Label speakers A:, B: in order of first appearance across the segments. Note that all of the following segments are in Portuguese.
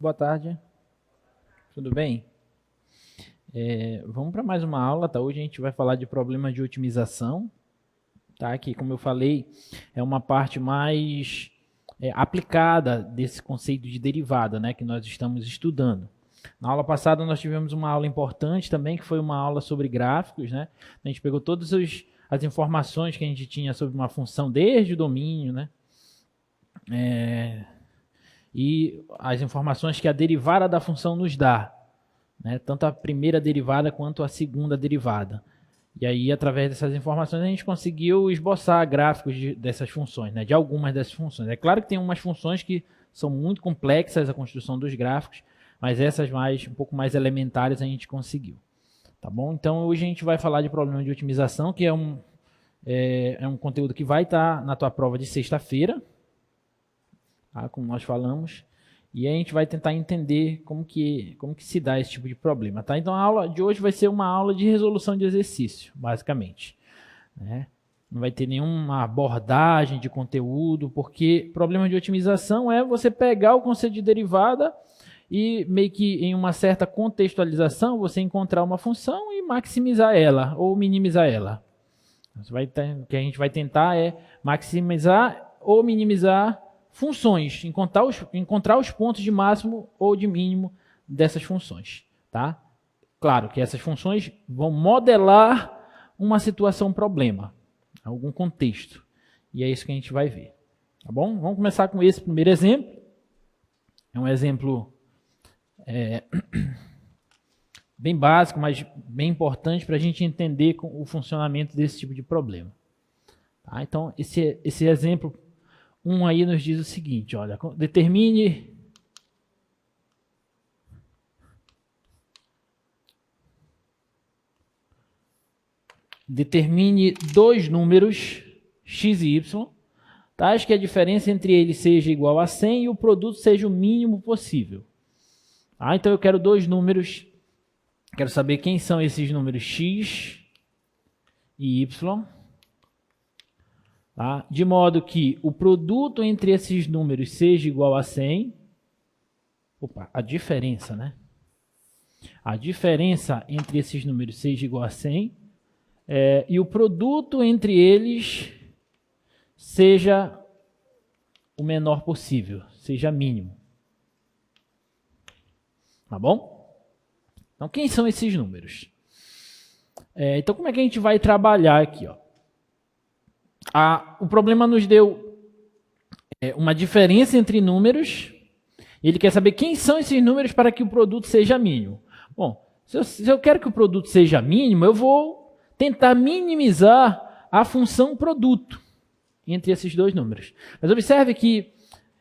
A: Boa tarde. Tudo bem? Vamos para mais uma aula, tá? Hoje a gente vai falar de problemas de otimização, tá? Que, como eu falei, é uma parte mais aplicada desse conceito de derivada, né? Que nós estamos estudando. Na aula passada nós tivemos uma aula importante também, que foi uma aula sobre gráficos, né? A gente pegou todas as informações que a gente tinha sobre uma função desde o domínio, né? E as informações que a derivada da função nos dá, né? Tanto a primeira derivada quanto a segunda derivada. E aí, através dessas informações, a gente conseguiu esboçar gráficos dessas funções, né? De algumas dessas funções. É claro que tem umas funções que são muito complexas a construção dos gráficos, mas essas um pouco mais elementares a gente conseguiu. Tá bom? Então, hoje a gente vai falar de problema de otimização, que é um conteúdo que vai estar na tua prova de sexta-feira, tá? Como nós falamos. E aí a gente vai tentar entender como que se dá esse tipo de problema, tá? Então a aula de hoje vai ser uma aula de resolução de exercício, basicamente, né? Não vai ter nenhuma abordagem de conteúdo, porque problema de otimização é você pegar o conceito de derivada e meio que em uma certa contextualização você encontrar uma função e maximizar ela ou minimizar ela. O que a gente vai tentar é maximizar ou minimizar funções, encontrar os pontos de máximo ou de mínimo dessas funções, tá? Claro que essas funções vão modelar uma situação problema, algum contexto. E é isso que a gente vai ver, tá bom? Vamos começar com esse primeiro exemplo. É um exemplo bem básico, mas bem importante para a gente entender o funcionamento desse tipo de problema. Tá? Então, esse exemplo aí nos diz o seguinte, olha, determine dois números x e y, tais que a diferença entre eles seja igual a 100 e o produto seja o mínimo possível. Tá? Então eu quero dois números, quero saber quem são esses números x e y. Tá? De modo que o produto entre esses números seja igual a 100. Opa, a diferença, né? A diferença entre esses números seja igual a 100. E o produto entre eles seja o menor possível, seja mínimo. Tá bom? Então, quem são esses números? Então, como é que a gente vai trabalhar aqui, ó? O problema nos deu uma diferença entre números. Ele quer saber quem são esses números para que o produto seja mínimo. Bom, se eu quero que o produto seja mínimo, eu vou tentar minimizar a função produto entre esses dois números. Mas observe que,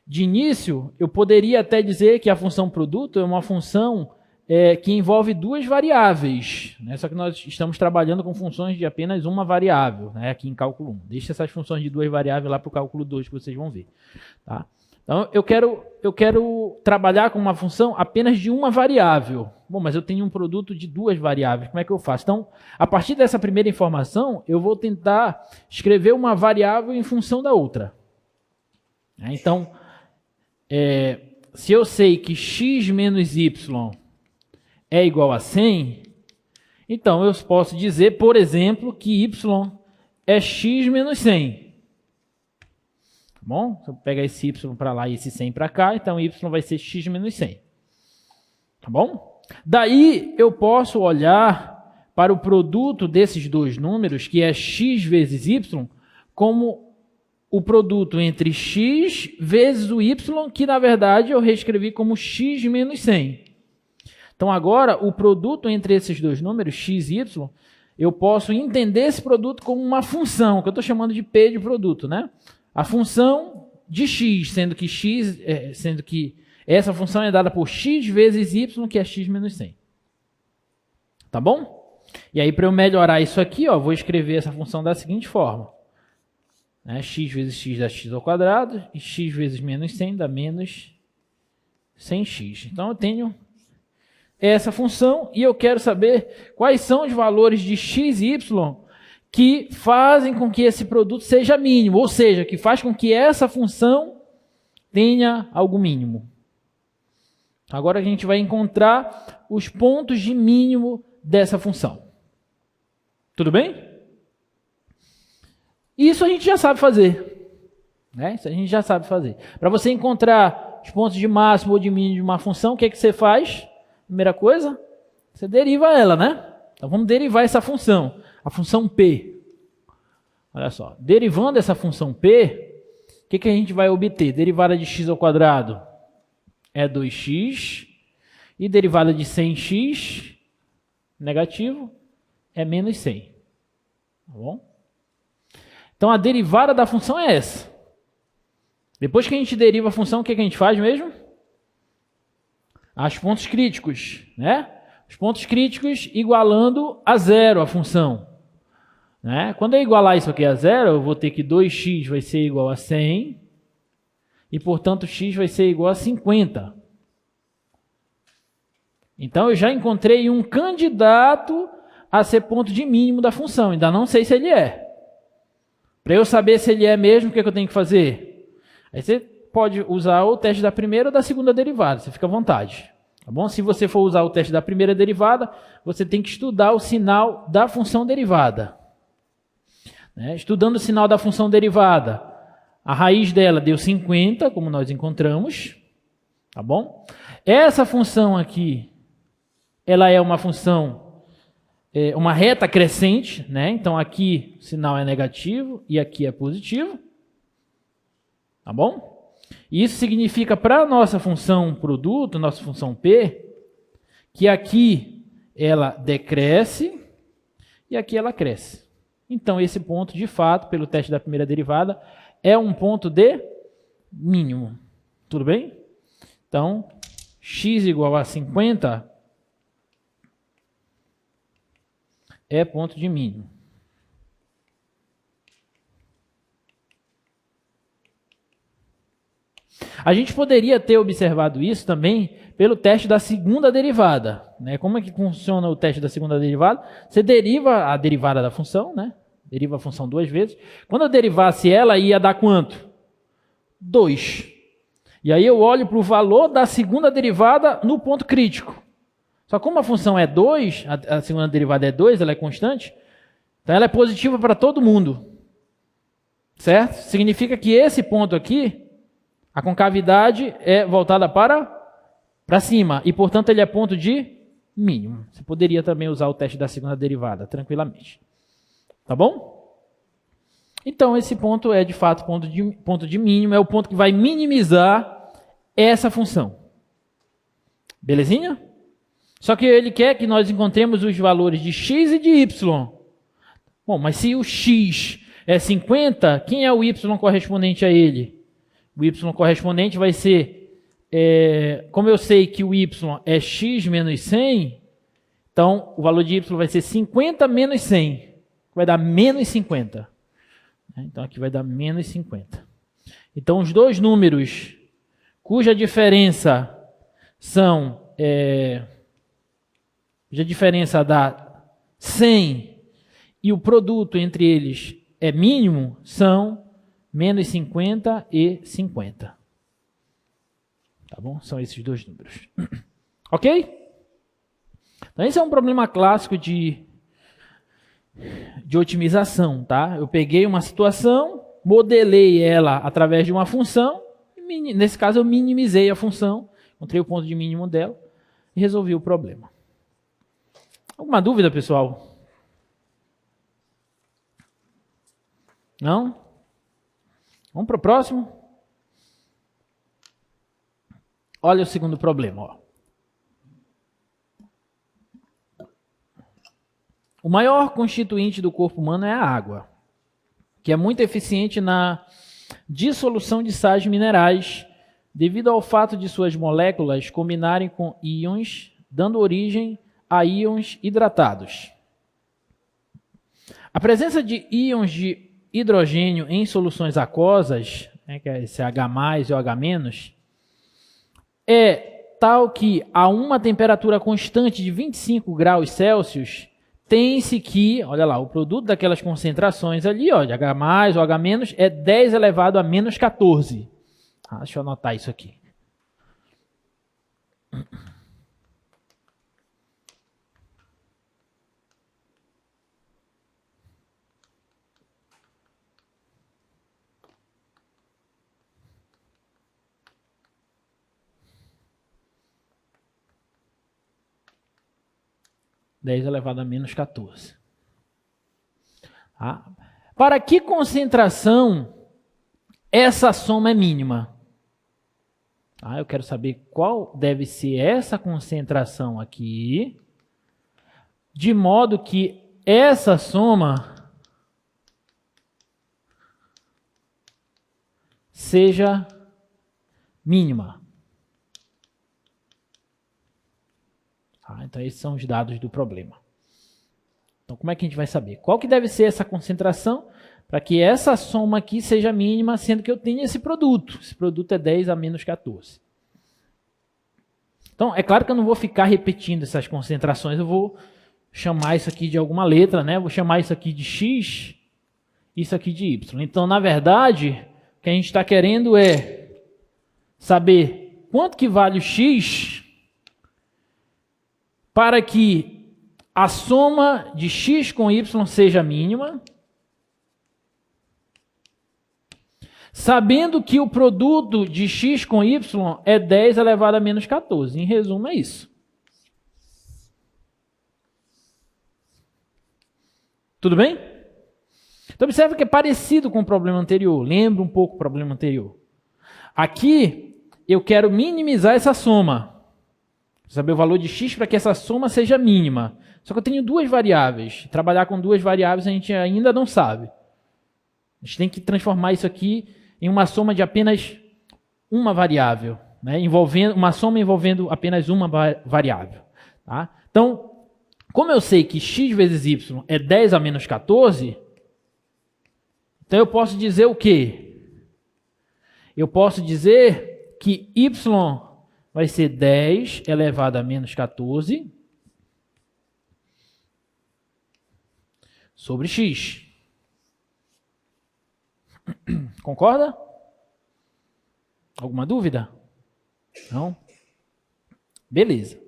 A: de início, eu poderia até dizer que a função produto é uma função que envolve duas variáveis, né? Só que nós estamos trabalhando com funções de apenas uma variável, né? Aqui em cálculo 1. Deixa essas funções de duas variáveis lá para o cálculo 2 que vocês vão ver. Tá? Então, eu quero trabalhar com uma função apenas de uma variável. Bom, mas eu tenho um produto de duas variáveis. Como é que eu faço? Então, a partir dessa primeira informação, eu vou tentar escrever uma variável em função da outra. Então, se eu sei que x menos y é igual a 100, então eu posso dizer, por exemplo, que y é x menos 100. Tá bom? Se eu pegar esse y para lá e esse 100 para cá, então y vai ser x menos 100. Tá bom? Daí eu posso olhar para o produto desses dois números, que é x vezes y, como o produto entre x vezes o y, que na verdade eu reescrevi como x menos 100. Então, agora, o produto entre esses dois números, x e y, eu posso entender esse produto como uma função, que eu estou chamando de P de produto, né? A função de x, sendo que essa função é dada por x vezes y, que é x menos 100. Tá bom? E aí, para eu melhorar isso aqui, ó, vou escrever essa função da seguinte forma. Né? X vezes x dá x ao quadrado, e x vezes menos 100 dá menos 100x. Então, eu tenho essa função e eu quero saber quais são os valores de x e y que fazem com que esse produto seja mínimo, ou seja, que faz com que essa função tenha algo mínimo. Agora a gente vai encontrar os pontos de mínimo dessa função. Tudo bem? Isso a gente já sabe fazer. Né? Isso a gente já sabe fazer. Para você encontrar os pontos de máximo ou de mínimo de uma função, o que é que você faz? Primeira coisa, você deriva ela, né? Então vamos derivar essa função, a função P. Olha só, derivando essa função P, o que a gente vai obter? Derivada de x ao quadrado é 2x, e derivada de 100x, negativo, é menos 100. Tá bom? Então a derivada da função é essa. Depois que a gente deriva a função, o que a gente faz mesmo? Os pontos críticos, né? Os pontos críticos igualando a zero a função. Né? Quando eu igualar isso aqui a zero, eu vou ter que 2x vai ser igual a 100, e portanto x vai ser igual a 50. Então eu já encontrei um candidato a ser ponto de mínimo da função, ainda não sei se ele é. Para eu saber se ele é mesmo, o que eu tenho que fazer? Aí você pode usar o teste da primeira ou da segunda derivada, você fica à vontade. Tá bom? Se você for usar o teste da primeira derivada, você tem que estudar o sinal da função derivada. Né? Estudando o sinal da função derivada, a raiz dela deu 50, como nós encontramos. Tá bom? Essa função aqui, ela é uma função, uma reta crescente, né? Então aqui o sinal é negativo e aqui é positivo. Tá bom? Isso significa para a nossa função produto, nossa função P, que aqui ela decresce e aqui ela cresce. Então esse ponto, de fato, pelo teste da primeira derivada, é um ponto de mínimo. Tudo bem? Então, x igual a 50 é ponto de mínimo. A gente poderia ter observado isso também pelo teste da segunda derivada. Né? Como é que funciona o teste da segunda derivada? Você deriva a derivada da função, né? Deriva a função duas vezes. Quando eu derivasse ela, ia dar quanto? 2. E aí eu olho para o valor da segunda derivada no ponto crítico. Só que como a função é 2, a segunda derivada é 2, ela é constante, então ela é positiva para todo mundo. Certo? Significa que esse ponto aqui, a concavidade é voltada para cima, e portanto ele é ponto de mínimo. Você poderia também usar o teste da segunda derivada, tranquilamente. Tá bom? Então esse ponto é de fato ponto de mínimo, é o ponto que vai minimizar essa função. Belezinha? Só que ele quer que nós encontremos os valores de x e de y. Bom, mas se o x é 50, quem é o y correspondente a ele? O y correspondente vai ser, como eu sei que o y é x menos 100, então o valor de y vai ser 50 menos 100. Vai dar menos 50. Então aqui vai dar menos 50. Então os dois números cuja diferença dá 100 e o produto entre eles é mínimo, são menos 50 e 50. Tá bom? São esses dois números. Ok? Então esse é um problema clássico de otimização, tá? Eu peguei uma situação, modelei ela através de uma função, e nesse caso eu minimizei a função, encontrei o ponto de mínimo dela e resolvi o problema. Alguma dúvida, pessoal? Não? Vamos para o próximo? Olha o segundo problema, ó. O maior constituinte do corpo humano é a água, que é muito eficiente na dissolução de sais minerais, devido ao fato de suas moléculas combinarem com íons, dando origem a íons hidratados. A presença de íons de hidrogênio em soluções aquosas, que é esse H+, e o H-, é tal que a uma temperatura constante de 25 graus Celsius, tem-se que, olha lá, o produto daquelas concentrações ali, ó, de H+, ou H-, é 10 elevado a menos 14. Deixa eu anotar isso aqui. 10 elevado a menos 14. Tá? Para que concentração essa soma é mínima? Tá? Eu quero saber qual deve ser essa concentração aqui, de modo que essa soma seja mínima. Então, esses são os dados do problema. Então, como é que a gente vai saber? Qual que deve ser essa concentração para que essa soma aqui seja mínima, sendo que eu tenho esse produto. Esse produto é 10 a menos 14. Então, é claro que eu não vou ficar repetindo essas concentrações, eu vou chamar isso aqui de alguma letra, né? Vou chamar isso aqui de X, isso aqui de Y. Então, na verdade, o que a gente está querendo é saber quanto que vale o X para que a soma de x com y seja mínima, sabendo que o produto de x com y é 10 elevado a menos 14. Em resumo, é isso. Tudo bem? Então, observe que é parecido com o problema anterior. Lembra um pouco o problema anterior. Aqui, eu quero minimizar essa soma. Saber o valor de x para que essa soma seja mínima. Só que eu tenho duas variáveis. Trabalhar com duas variáveis a gente ainda não sabe. A gente tem que transformar isso aqui em uma soma de apenas uma variável, né? Uma soma envolvendo apenas uma variável. Tá? Então, como eu sei que x vezes y é 10 a menos 14, então eu posso dizer o quê? Eu posso dizer que y vai ser 10 elevado a menos 14 sobre x. Concorda? Alguma dúvida? Não? Beleza.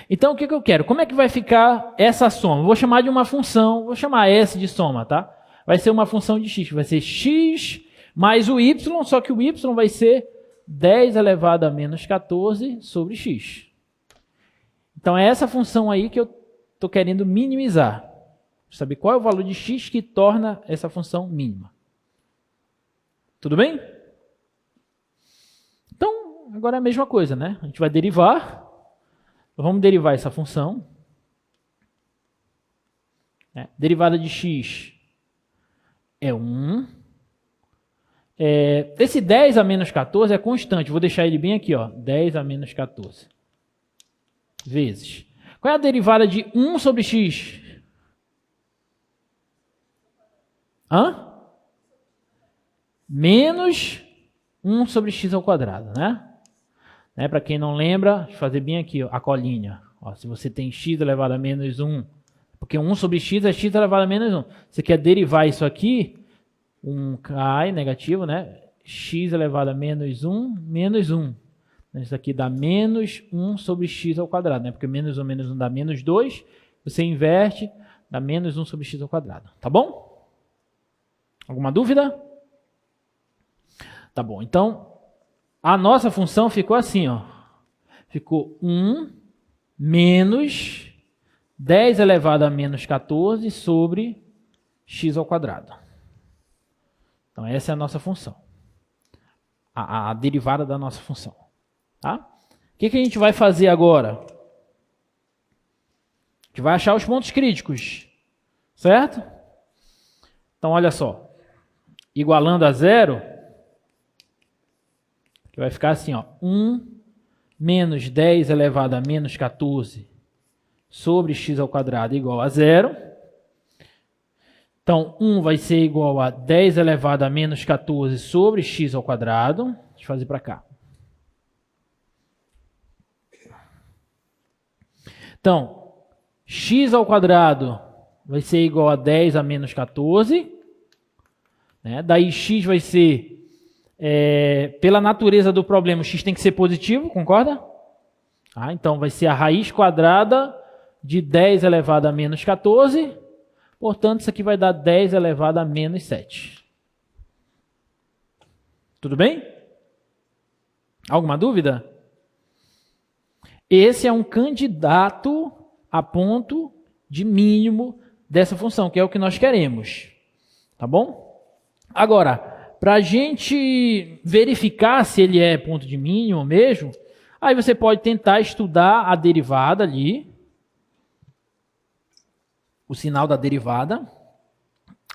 A: Então, o que eu quero? Como é que vai ficar essa soma? Vou chamar de uma função, vou chamar S de soma, tá? Vai ser uma função de x, vai ser x mais o y, só que o y vai ser 10 elevado a menos 14 sobre x. Então, é essa função aí que eu estou querendo minimizar. Saber qual é o valor de x que torna essa função mínima. Tudo bem? Então, agora é a mesma coisa, né? A gente vai derivar. Vamos derivar essa função. Derivada de x é 1. Esse 10 a menos 14 é constante. Vou deixar ele bem aqui, ó. 10 a menos 14. Vezes. Qual é a derivada de 1 sobre x? Menos 1 sobre x ao quadrado, né? Para quem não lembra, deixa eu fazer bem aqui, ó, a colinha. Ó, se você tem x elevado a menos 1, porque 1 sobre x é x elevado a menos 1. Você quer derivar isso aqui, 1 cai, negativo, né? X elevado a menos 1, menos 1. Isso aqui dá menos 1 sobre x ao quadrado, né? Porque menos 1 dá menos 2. Você inverte, dá menos 1 sobre x ao quadrado. Tá bom? Alguma dúvida? Tá bom. Então, a nossa função ficou assim, ó. Ficou 1 menos 10 elevado a menos 14 sobre x ao quadrado. Então, essa é a nossa função. A derivada da nossa função. Tá? O que a gente vai fazer agora? A gente vai achar os pontos críticos. Certo? Então, olha só. Igualando a zero, que vai ficar assim, ó. 1 menos 10 elevado a menos 14 sobre x ao quadrado igual a zero. Então, 1 vai ser igual a 10 elevado a menos 14 sobre x ao quadrado. Deixa eu fazer para cá. Então, x ao quadrado vai ser igual a 10 a menos 14. Né? Daí, x vai ser, pela natureza do problema, x tem que ser positivo, concorda? Ah, então vai ser a raiz quadrada de 10 elevado a menos 14. Portanto, isso aqui vai dar 10 elevado a menos 7. Tudo bem? Alguma dúvida? Esse é um candidato a ponto de mínimo dessa função, que é o que nós queremos. Tá bom? Agora, para a gente verificar se ele é ponto de mínimo mesmo, aí você pode tentar estudar a derivada ali, o sinal da derivada,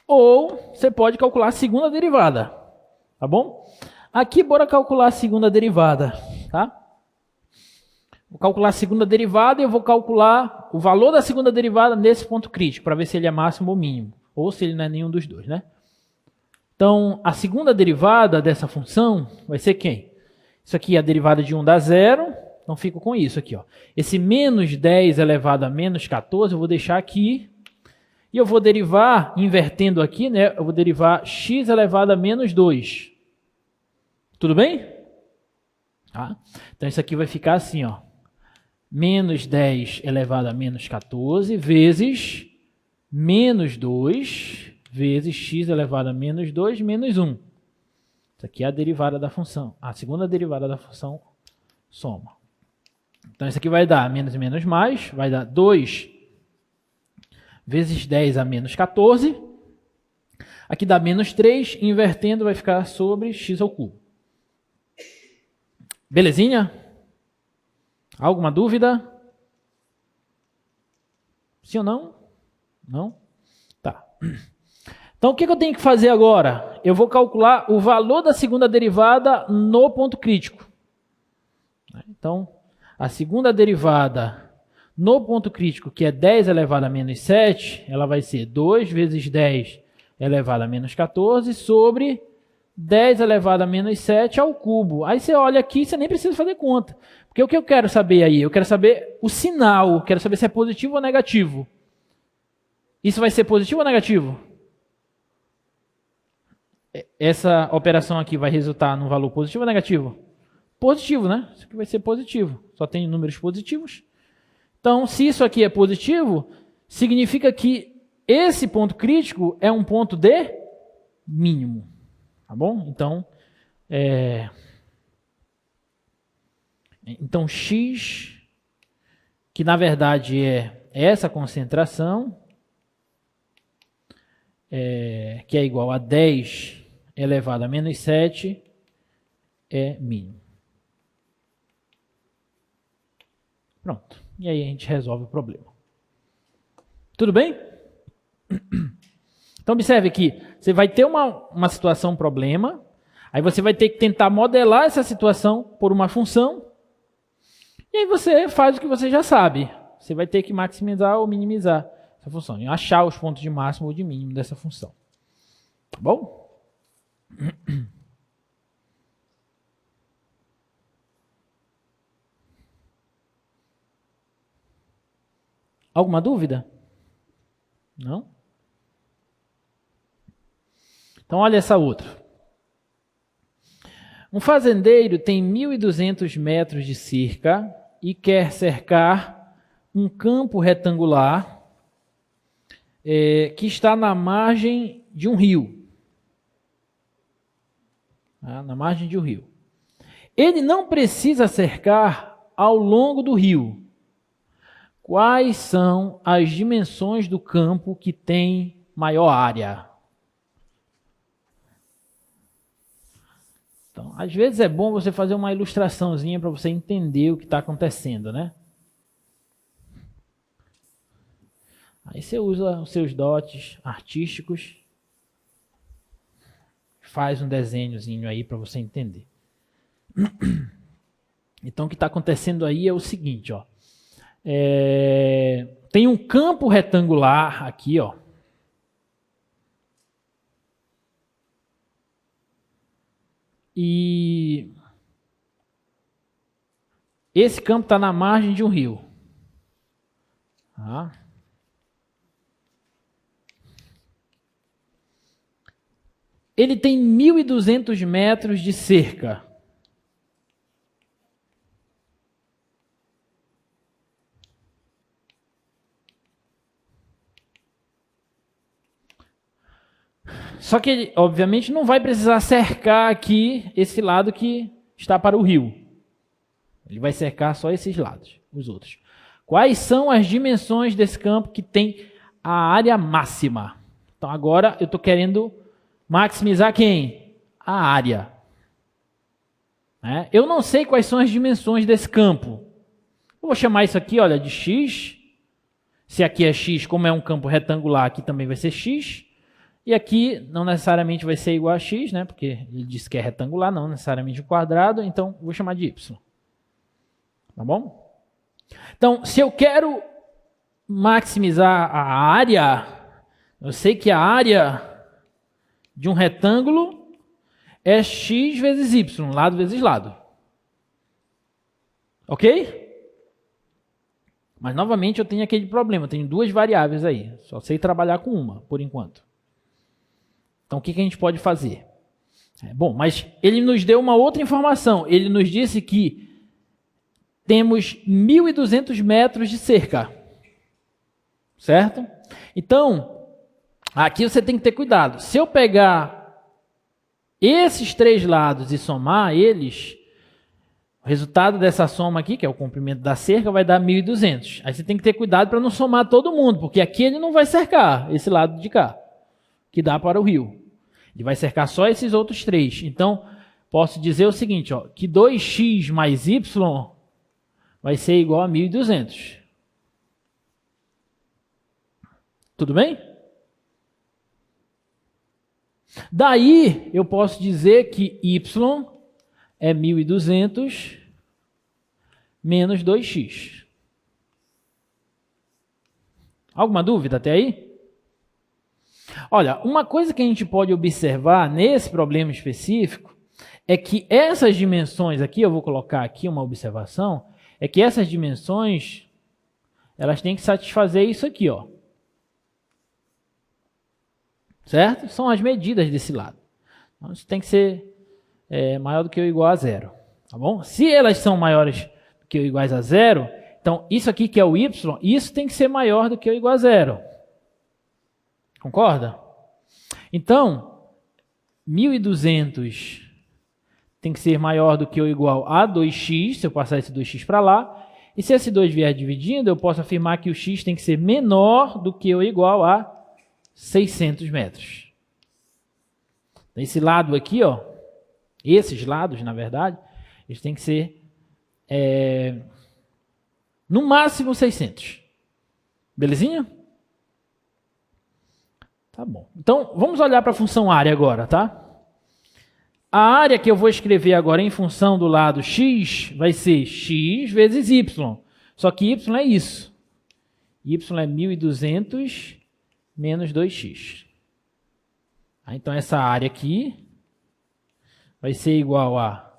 A: ou você pode calcular a segunda derivada, tá bom? Aqui, bora calcular a segunda derivada, tá? Vou calcular a segunda derivada e eu vou calcular o valor da segunda derivada nesse ponto crítico, para ver se ele é máximo ou mínimo, ou se ele não é nenhum dos dois, né? Então, a segunda derivada dessa função vai ser quem? Isso aqui é a derivada de 1 dá zero, então fico com isso aqui, ó. Esse menos 10 elevado a menos 14 eu vou deixar aqui, e eu vou derivar, invertendo aqui, né? Eu vou derivar x elevado a menos 2. Tudo bem? Tá? Então, isso aqui vai ficar assim, ó. Menos 10 elevado a menos 14 vezes menos 2 vezes x elevado a menos 2 menos 1. Isso aqui é a derivada da função. A segunda derivada da função soma. Então, isso aqui vai dar menos e menos mais. Vai dar 2 vezes 10 a menos 14. Aqui dá menos 3. Invertendo vai ficar sobre x ao cubo. Belezinha? Alguma dúvida? Sim ou não? Não? Tá. Então, o que eu tenho que fazer agora? Eu vou calcular o valor da segunda derivada no ponto crítico. Então, a segunda derivada no ponto crítico, que é 10 elevado a menos 7, ela vai ser 2 vezes 10 elevado a menos 14 sobre 10 elevado a menos 7 ao cubo. Aí você olha aqui e você nem precisa fazer conta. Porque o que eu quero saber aí? Eu quero saber o sinal, quero saber se é positivo ou negativo. Isso vai ser positivo ou negativo? Essa operação aqui vai resultar num valor positivo ou negativo? Positivo, né? Isso aqui vai ser positivo. Só tem números positivos. Então, se isso aqui é positivo, significa que esse ponto crítico é um ponto de mínimo. Tá bom? Então, x, que na verdade é essa concentração, que é igual a 10 elevado a menos 7, é mínimo. Pronto. E aí a gente resolve o problema. Tudo bem? Então, observe aqui. Você vai ter uma situação, um problema. Aí você vai ter que tentar modelar essa situação por uma função. E aí você faz o que você já sabe. Você vai ter que maximizar ou minimizar essa função. E achar os pontos de máximo ou de mínimo dessa função. Tá bom? Alguma dúvida? Não? Então, olha essa outra. Um fazendeiro tem 1.200 metros de cerca e quer cercar um campo retangular que está na margem de um rio. Na margem de um rio. Ele não precisa cercar ao longo do rio. Quais são as dimensões do campo que tem maior área? Então, às vezes é bom você fazer uma ilustraçãozinha para você entender o que está acontecendo, né? Aí você usa os seus dotes artísticos, faz um desenhozinho aí para você entender. Então, o que está acontecendo aí é o seguinte, ó. Tem um campo retangular aqui, ó. E esse campo está na margem de um rio. Tá? Ele tem 1.200 metros de cerca. Só que ele, obviamente, não vai precisar cercar aqui esse lado que está para o rio. Ele vai cercar só esses lados, os outros. Quais são as dimensões desse campo que tem a área máxima? Então agora eu estou querendo maximizar quem? A área. Eu não sei quais são as dimensões desse campo. Eu vou chamar isso aqui, olha, de x. Se aqui é x, como é um campo retangular, aqui também vai ser x. E aqui não necessariamente vai ser igual a x, né? Porque ele disse que é retangular, não necessariamente um quadrado. Então, vou chamar de y. Tá bom? Então, se eu quero maximizar a área, eu sei que a área de um retângulo é x vezes y, lado vezes lado. Ok? Mas, novamente, eu tenho aquele problema. Eu tenho duas variáveis aí. Só sei trabalhar com uma, por enquanto. Então, o que a gente pode fazer? Bom, mas ele nos deu uma outra informação. Ele nos disse que temos 1.200 metros de cerca. Certo? Então, aqui você tem que ter cuidado. Se eu pegar esses três lados e somar eles, o resultado dessa soma aqui, que é o comprimento da cerca, vai dar 1.200. Aí você tem que ter cuidado para não somar todo mundo, porque aqui ele não vai cercar esse lado de cá, que dá para o rio. Ele vai cercar só esses outros três. Então, posso dizer o seguinte, ó, que 2x mais y vai ser igual a 1.200. Tudo bem? Daí, eu posso dizer que y é 1.200 menos 2x. Alguma dúvida até aí? Olha, uma coisa que a gente pode observar nesse problema específico é que essas dimensões aqui, eu vou colocar aqui uma observação, é que essas dimensões, elas têm que satisfazer isso aqui, ó. Certo? São as medidas desse lado. Então, isso tem que ser maior do que ou igual a zero. Tá bom? Se elas são maiores do que ou iguais a zero, então isso aqui que é o y, isso tem que ser maior do que ou igual a zero. Concorda? Então, 1.200 tem que ser maior do que ou igual a 2x, se eu passar esse 2x para lá. E se esse 2 vier dividindo, eu posso afirmar que o x tem que ser menor do que ou igual a 600 metros. Esse lado aqui, ó, esses lados, na verdade, eles têm que ser no máximo 600. Belezinha? Tá bom. Então, vamos olhar para a função área agora, tá? A área que eu vou escrever agora em função do lado x vai ser x vezes y. Só que y é isso. Y é 1.200 menos 2x. Então, essa área aqui vai ser igual a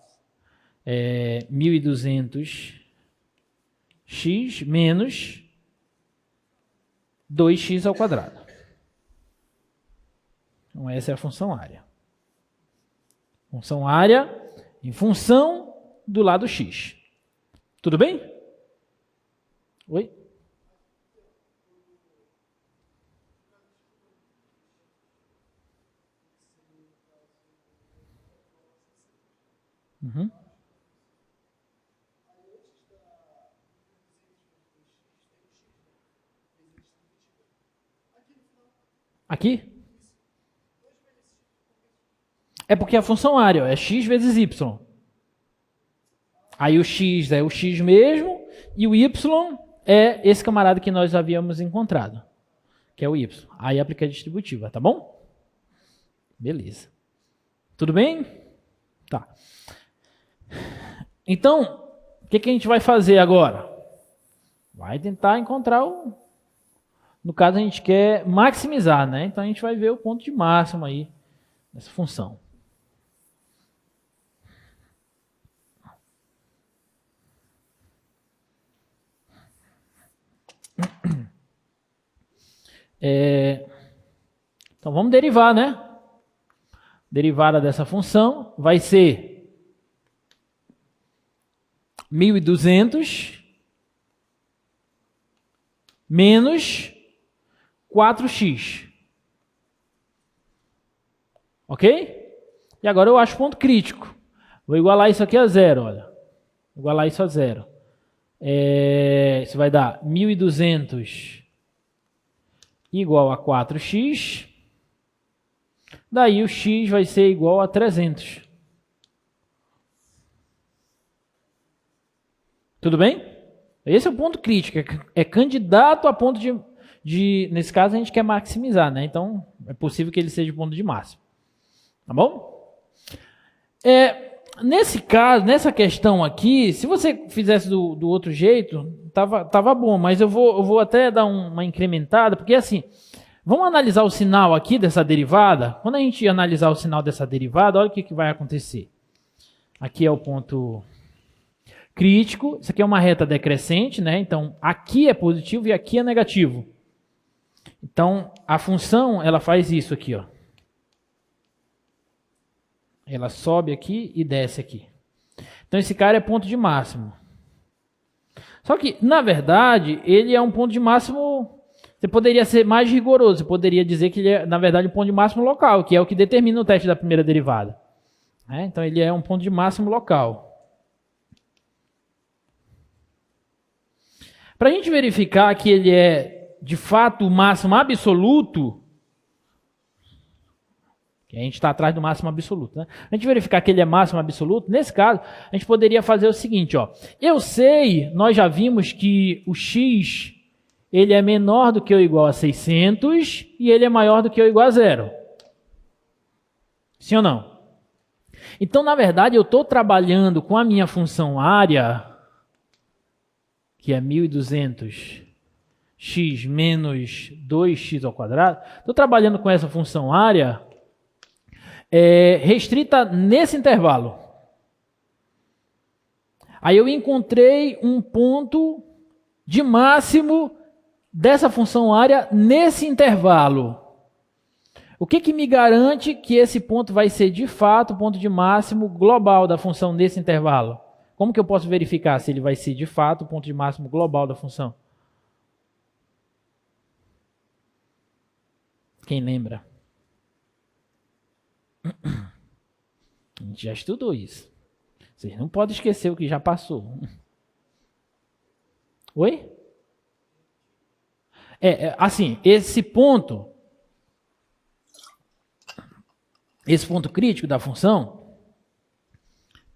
A: 1.200x menos 2x ao quadrado. Então, essa é a função área. Função área em função do lado x. Tudo bem? Oi? Uhum. Aqui? É porque a função área é x vezes y. Aí o x é o x mesmo e o y é esse camarada que nós havíamos encontrado, que é o y. Aí aplica a distributiva, tá bom? Beleza. Tudo bem? Tá. Então, o que a gente vai fazer agora? Vai tentar encontrar o... No caso, a gente quer maximizar, né? Então, a gente vai ver o ponto de máximo aí nessa função. Então, vamos derivar, né? Derivada dessa função vai ser 1.200 menos 4x. Ok? E agora eu acho o ponto crítico. Vou igualar isso aqui a zero, olha. Igualar isso a zero. Isso vai dar 1.200 igual a 4x. Daí o x vai ser igual a 300. Tudo bem? Esse é o ponto crítico. É candidato a ponto nesse caso a gente quer maximizar, né? Então é possível que ele seja ponto de máximo. Tá bom? Nesse caso, nessa questão aqui, se você fizesse do outro jeito, tava bom, mas eu vou até dar uma incrementada, porque assim, vamos analisar o sinal aqui dessa derivada. Quando a gente analisar o sinal dessa derivada, olha o que vai acontecer. Aqui é o ponto crítico, isso aqui é uma reta decrescente, né? Então aqui é positivo e aqui é negativo. Então a função ela faz isso aqui, ó. Ela sobe aqui e desce aqui. Então esse cara é ponto de máximo. Só que, na verdade, ele é um ponto de máximo... Você poderia ser mais rigoroso. Você poderia dizer que ele é, na verdade, um ponto de máximo local, que é o que determina o teste da primeira derivada. Então ele é um ponto de máximo local. Para a gente verificar que ele é, de fato, o máximo absoluto... A gente está atrás do máximo absoluto, né? A gente verificar que ele é máximo absoluto, nesse caso, a gente poderia fazer o seguinte, ó. Eu sei, nós já vimos que o x, ele é menor do que ou igual a 600 e ele é maior do que ou igual a zero. Sim ou não? Então, na verdade, eu estou trabalhando com a minha função área, que é 1.200 x menos 2x ao quadrado. Estou trabalhando com essa função área... restrita nesse intervalo. Aí eu encontrei um ponto de máximo dessa função área nesse intervalo. O que me garante que esse ponto vai ser de fato o ponto de máximo global da função nesse intervalo? Como que eu posso verificar se ele vai ser de fato o ponto de máximo global da função? Quem lembra? A gente já estudou isso. Vocês não podem esquecer o que já passou. Oi? Assim, esse ponto crítico da função,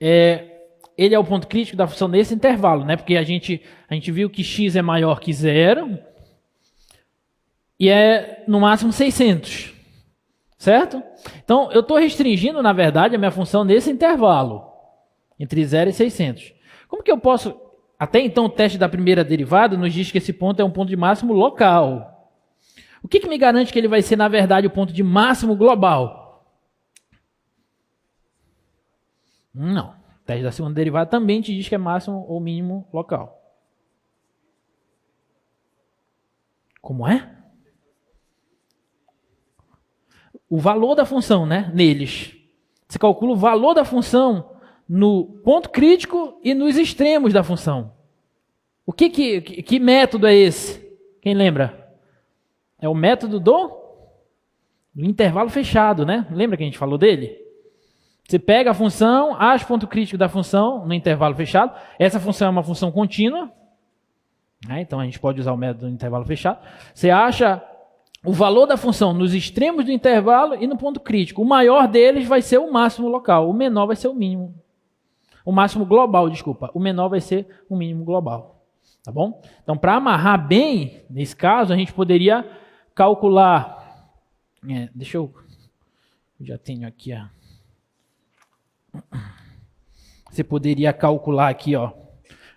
A: ele é o ponto crítico da função nesse intervalo, né? Porque a gente viu que x é maior que zero e é no máximo 600. Certo? Então, eu estou restringindo, na verdade, a minha função nesse intervalo, entre 0 e 600. Como que eu posso... Até então, o teste da primeira derivada nos diz que esse ponto é um ponto de máximo local. O que me garante que ele vai ser, na verdade, o ponto de máximo global? Não. O teste da segunda derivada também te diz que é máximo ou mínimo local. Como é? O valor da função, né, neles. Você calcula o valor da função no ponto crítico e nos extremos da função. O que método é esse? Quem lembra? É o método do intervalo fechado, né? Lembra que a gente falou dele? Você pega a função, acha o ponto crítico da função no intervalo fechado. Essa função é uma função contínua. Então a gente pode usar o método do intervalo fechado. Você acha o valor da função nos extremos do intervalo e no ponto crítico. O maior deles vai ser o máximo local, o menor vai ser o mínimo. O máximo global, desculpa. O menor vai ser o mínimo global. Tá bom? Então, para amarrar bem, nesse caso, a gente poderia calcular... deixa eu... Já tenho aqui, ó. Você poderia calcular aqui, ó,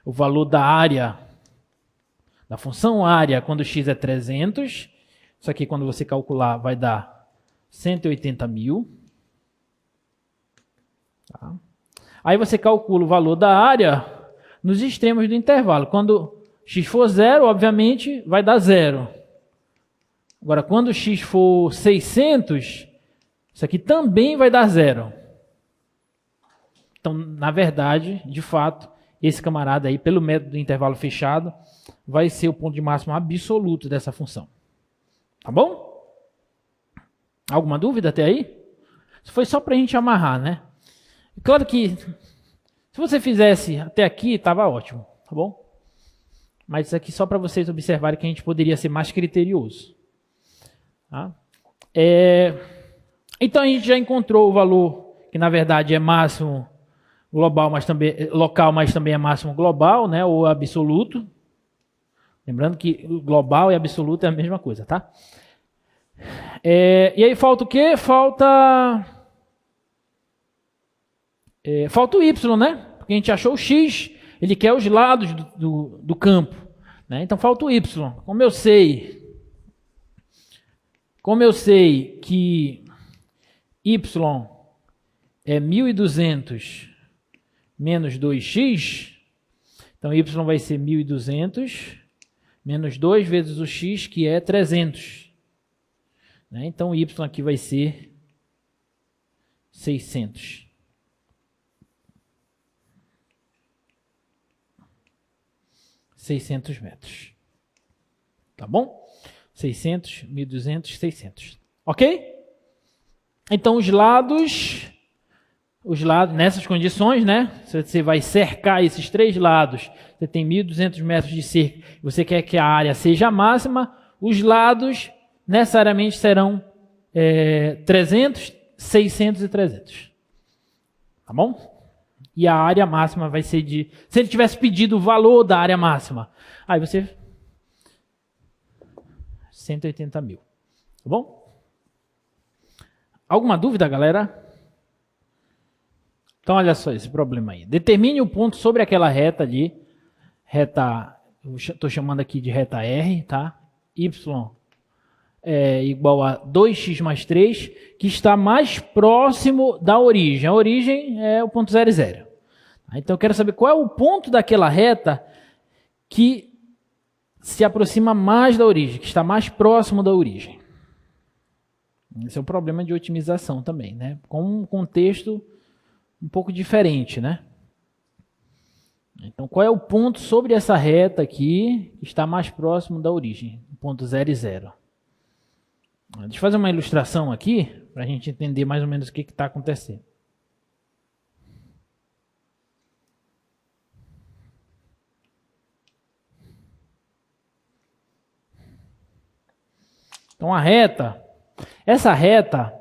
A: o valor da área, da função área, quando x é 300... Isso aqui, quando você calcular, vai dar 180 mil. Tá? Aí você calcula o valor da área nos extremos do intervalo. Quando x for zero, obviamente, vai dar zero. Agora, quando x for 600, isso aqui também vai dar zero. Então, na verdade, de fato, esse camarada aí, pelo método do intervalo fechado, vai ser o ponto de máximo absoluto dessa função. Tá bom? Alguma dúvida até aí? Isso foi só para a gente amarrar, né? Claro que se você fizesse até aqui, estava ótimo, tá bom? Mas isso aqui só para vocês observarem que a gente poderia ser mais criterioso. Tá? Então a gente já encontrou o valor que na verdade é máximo global, mas também local, mas também é máximo global, né? Ou absoluto. Lembrando que global e absoluto é a mesma coisa, tá? E aí falta o quê? Falta o y, né? Porque a gente achou o x, ele quer os lados do campo, né? Então falta o y. Como eu sei que y é 1.200 menos 2x, então y vai ser 1.200 menos 2 vezes o x, que é 300. Né? Então o y aqui vai ser 600. metros. Tá bom? 600, 1.200, 600. Ok? Então os lados, nessas condições, né? Você vai cercar esses três lados. Você tem 1.200 metros de cerca. Você quer que a área seja máxima. Os lados necessariamente serão 300, 600 e 300. Tá bom? E a área máxima vai ser de... Se ele tivesse pedido o valor da área máxima, aí você... 180 mil. Tá bom? Alguma dúvida, galera? Então, olha só esse problema aí. Determine o ponto sobre aquela reta ali. Reta... Estou chamando aqui de reta R, tá? Y é igual a 2x mais 3, que está mais próximo da origem. A origem é o ponto 0, 0. Então eu quero saber qual é o ponto daquela reta que se aproxima mais da origem, que está mais próximo da origem. Esse é um problema de otimização também, né? Com um contexto um pouco diferente, né? Então qual é o ponto sobre essa reta aqui que está mais próximo da origem? O ponto 0, 0. Deixa eu fazer uma ilustração aqui, para a gente entender mais ou menos o que está acontecendo. Então a reta, essa reta,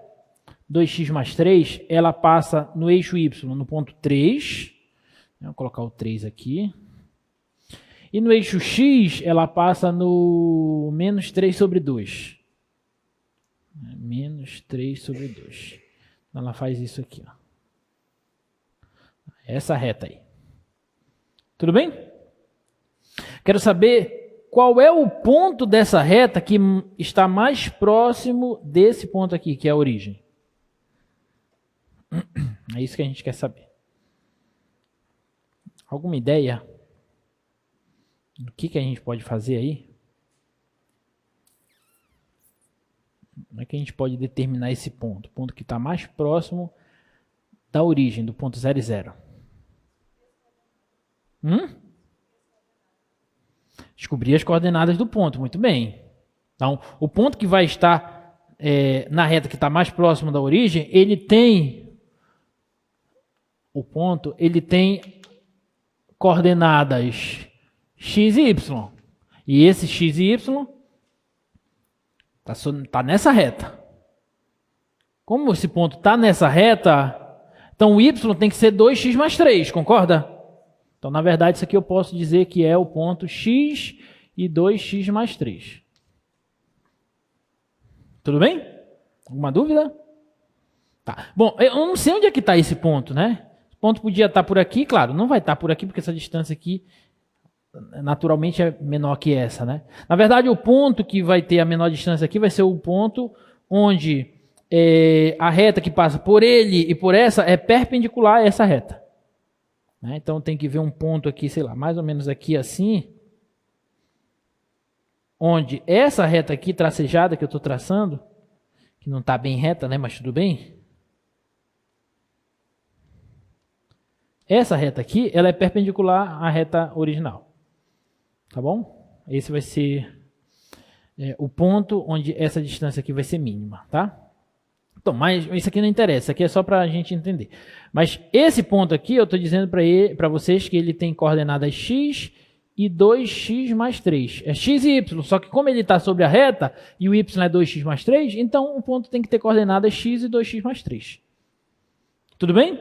A: 2x mais 3, ela passa no eixo y, no ponto 3. Vou colocar o 3 aqui. E no eixo x, ela passa no menos 3 sobre 2. Menos 3 sobre 2. Então ela faz isso aqui. Ó. Essa reta aí. Tudo bem? Quero saber qual é o ponto dessa reta que está mais próximo desse ponto aqui, que é a origem. É isso que a gente quer saber. Alguma ideia do que a gente pode fazer aí? Como é que a gente pode determinar esse ponto? O ponto que está mais próximo da origem, do ponto 0, 0. Descobrir as coordenadas do ponto, muito bem. Então, o ponto que vai estar na reta que está mais próximo da origem, ele tem coordenadas x e y. E esse x e y está nessa reta. Como esse ponto está nessa reta, então o y tem que ser 2x mais 3, concorda? Então, na verdade, isso aqui eu posso dizer que é o ponto x e 2x mais 3. Tudo bem? Alguma dúvida? Tá. Bom, eu não sei onde é que está esse ponto, né? O ponto podia estar por aqui, claro, não vai estar por aqui, porque essa distância aqui naturalmente é menor que essa, né? Na verdade, o ponto que vai ter a menor distância aqui vai ser o ponto onde a reta que passa por ele e por essa é perpendicular a essa reta. Né? Então, tem que ver um ponto aqui, sei lá, mais ou menos aqui assim, onde essa reta aqui tracejada que eu estou traçando, que não está bem reta, né? Mas tudo bem. Essa reta aqui, ela é perpendicular à reta original. Tá bom? Esse vai ser o ponto onde essa distância aqui vai ser mínima, tá? Então, mas isso aqui não interessa, isso aqui é só para a gente entender. Mas esse ponto aqui, eu estou dizendo para vocês que ele tem coordenadas x e 2x mais 3. É x e y, só que como ele está sobre a reta e o y é 2x mais 3, então o ponto tem que ter coordenadas x e 2x mais 3. Tudo bem?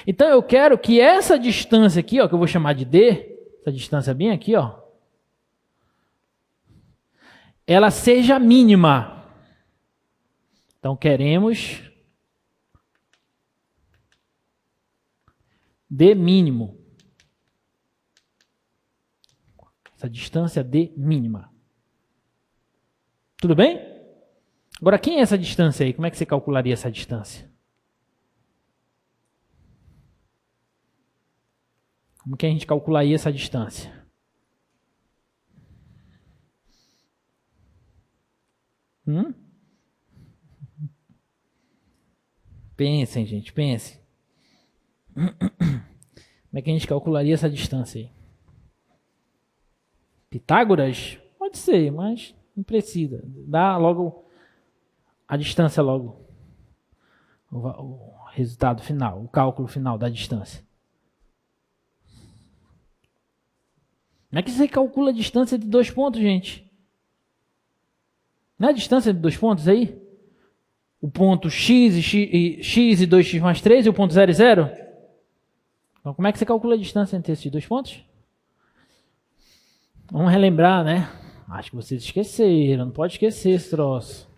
A: Então eu quero que essa distância aqui, ó, que eu vou chamar de D, essa distância bem aqui, ó, ela seja mínima. Então, queremos D mínimo. Essa distância D mínima. Tudo bem? Agora, quem é essa distância aí? Como é que você calcularia essa distância? Como que a gente calcularia essa distância? Pensem, gente, pensem. Como é que a gente calcularia essa distância aí? Pitágoras? Pode ser, mas não precisa. Dá logo a distância logo. O resultado final, o cálculo final da distância. Como é que você calcula a distância de 2 pontos, gente? Não é a distância de 2 pontos aí? O ponto x e 2x mais 3 e o ponto 0 e 0? Então, como é que você calcula a distância entre esses 2 pontos? Vamos relembrar, né? Acho que vocês esqueceram, não pode esquecer esse troço.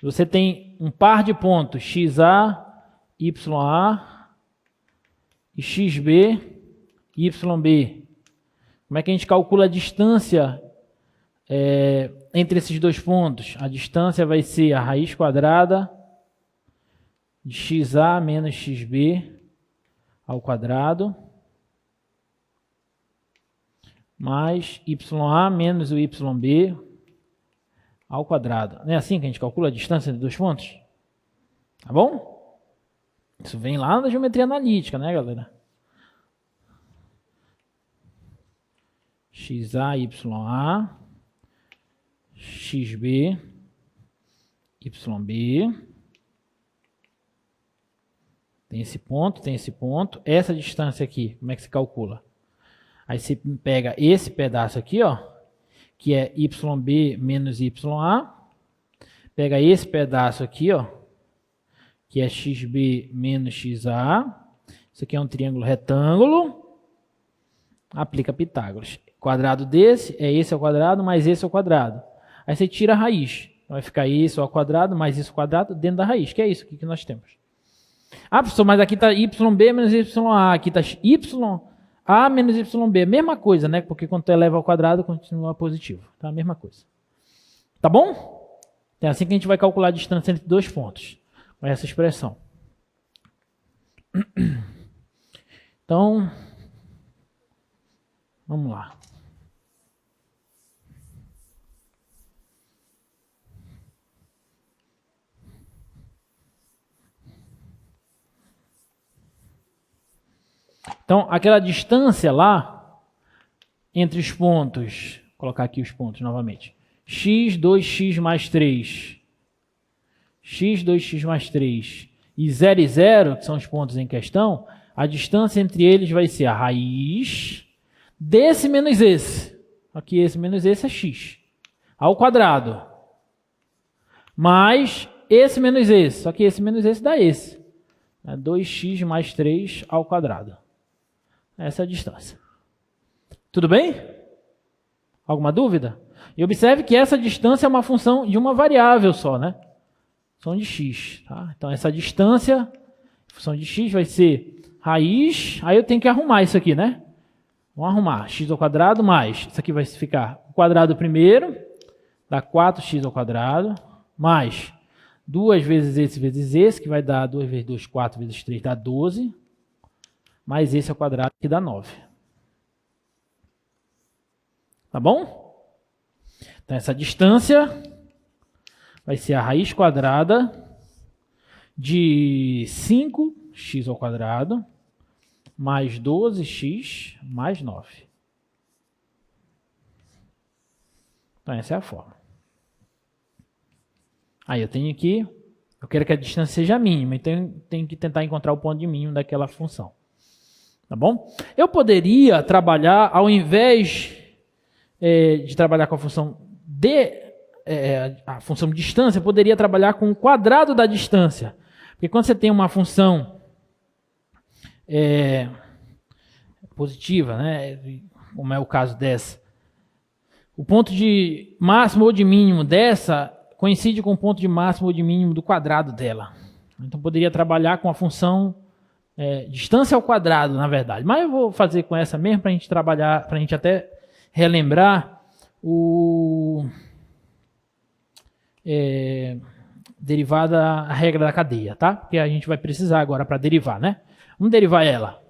A: Você tem um par de pontos, xa, ya e xb, yb. Como é que a gente calcula a distância entre esses 2 pontos? A distância vai ser a raiz quadrada de xa menos xb ao quadrado mais ya menos o yb ao quadrado. Não é assim que a gente calcula a distância entre 2 pontos? Tá bom? Isso vem lá na geometria analítica, né, galera? xa, ya, xb, yb. Tem esse ponto, tem esse ponto. Essa distância aqui, como é que se calcula? Aí você pega esse pedaço aqui, ó, que é yb menos ya. Pega esse pedaço aqui, ó, que é xb menos xa. Isso aqui é um triângulo retângulo. Aplica Pitágoras. Quadrado desse é esse ao quadrado mais esse ao quadrado. Aí você tira a raiz. Vai ficar isso ao quadrado mais isso ao quadrado dentro da raiz. Que é isso aqui que nós temos. Ah, professor, mas aqui está yb menos ya. Aqui está ya menos yb. Mesma coisa, né? Porque quando tu eleva ao quadrado, continua positivo. Tá? A mesma coisa. Tá bom? É assim que a gente vai calcular a distância entre 2 pontos. Com essa expressão. Então, vamos lá. Então, aquela distância lá, entre os pontos, vou colocar aqui os pontos novamente, x, 2x mais 3, x, 2x mais 3 e 0 e 0, que são os pontos em questão, a distância entre eles vai ser a raiz desse menos esse. Aqui esse menos esse é x, ao quadrado, mais esse menos esse, só que esse menos esse dá esse. 2x mais 3 ao quadrado. Essa é a distância. Tudo bem? Alguma dúvida? E observe que essa distância é uma função de uma variável só, né? Função de x. Tá? Então, essa distância, função de x vai ser raiz. Aí eu tenho que arrumar isso aqui, né? Vamos arrumar. X ao quadrado mais. Isso aqui vai ficar o quadrado primeiro. Dá 4x ao quadrado. Mais 2 vezes esse, que vai dar 2 vezes 2, 4 vezes 3, dá 12. Mais esse ao quadrado, que dá 9. Tá bom? Então, essa distância vai ser a raiz quadrada de 5x ao quadrado mais 12x mais 9. Então, essa é a forma. Aí eu quero que a distância seja mínima, então eu tenho que tentar encontrar o ponto de mínimo daquela função. Tá bom? Eu poderia trabalhar, ao invés de trabalhar com a função a função distância, eu poderia trabalhar com o quadrado da distância. Porque quando você tem uma função positiva, né, como é o caso dessa, o ponto de máximo ou de mínimo dessa coincide com o ponto de máximo ou de mínimo do quadrado dela. Então, poderia trabalhar com a função distância ao quadrado, na verdade. Mas eu vou fazer com essa mesmo para a gente trabalhar, para a gente até relembrar derivada, a regra da cadeia, tá? Porque a gente vai precisar agora para derivar, né? Vamos derivar ela.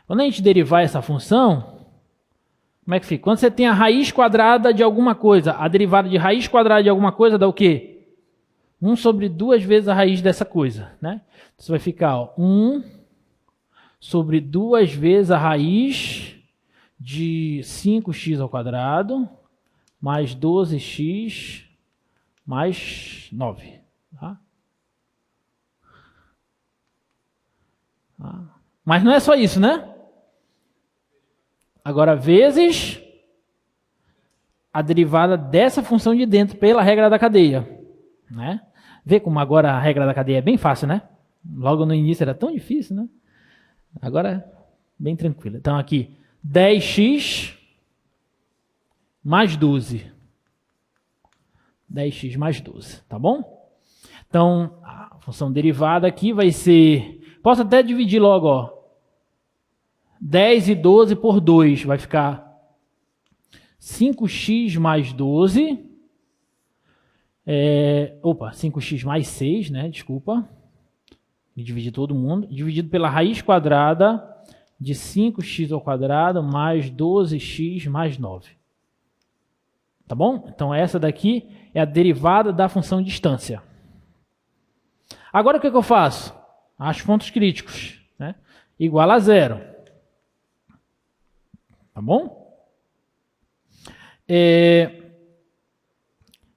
A: Quando a gente derivar essa função, como é que fica? Quando você tem a raiz quadrada de alguma coisa, a derivada de raiz quadrada de alguma coisa dá o quê? 1 sobre 2 vezes a raiz dessa coisa, né? Isso vai ficar 1 sobre 2 vezes a raiz de 5x ao quadrado mais 12x mais 9. Tá? Mas não é só isso, né? Agora, vezes a derivada dessa função de dentro pela regra da cadeia. Né? Vê como agora a regra da cadeia é bem fácil, né? Logo no início era tão difícil, né? Agora é bem tranquilo. Então aqui, 10x mais 12. 10x mais 12, tá bom? Então, a função derivada aqui vai ser... Posso até dividir logo, ó. 10 e 12 por 2 vai ficar 5x mais 12. 5x mais 6, né? Desculpa. E dividir todo mundo. Dividido pela raiz quadrada de 5x ao quadrado mais 12x mais 9. Tá bom? Então essa daqui é a derivada da função distância. Agora o que eu faço? Acho pontos críticos. Né? Igual a 0. Tá bom?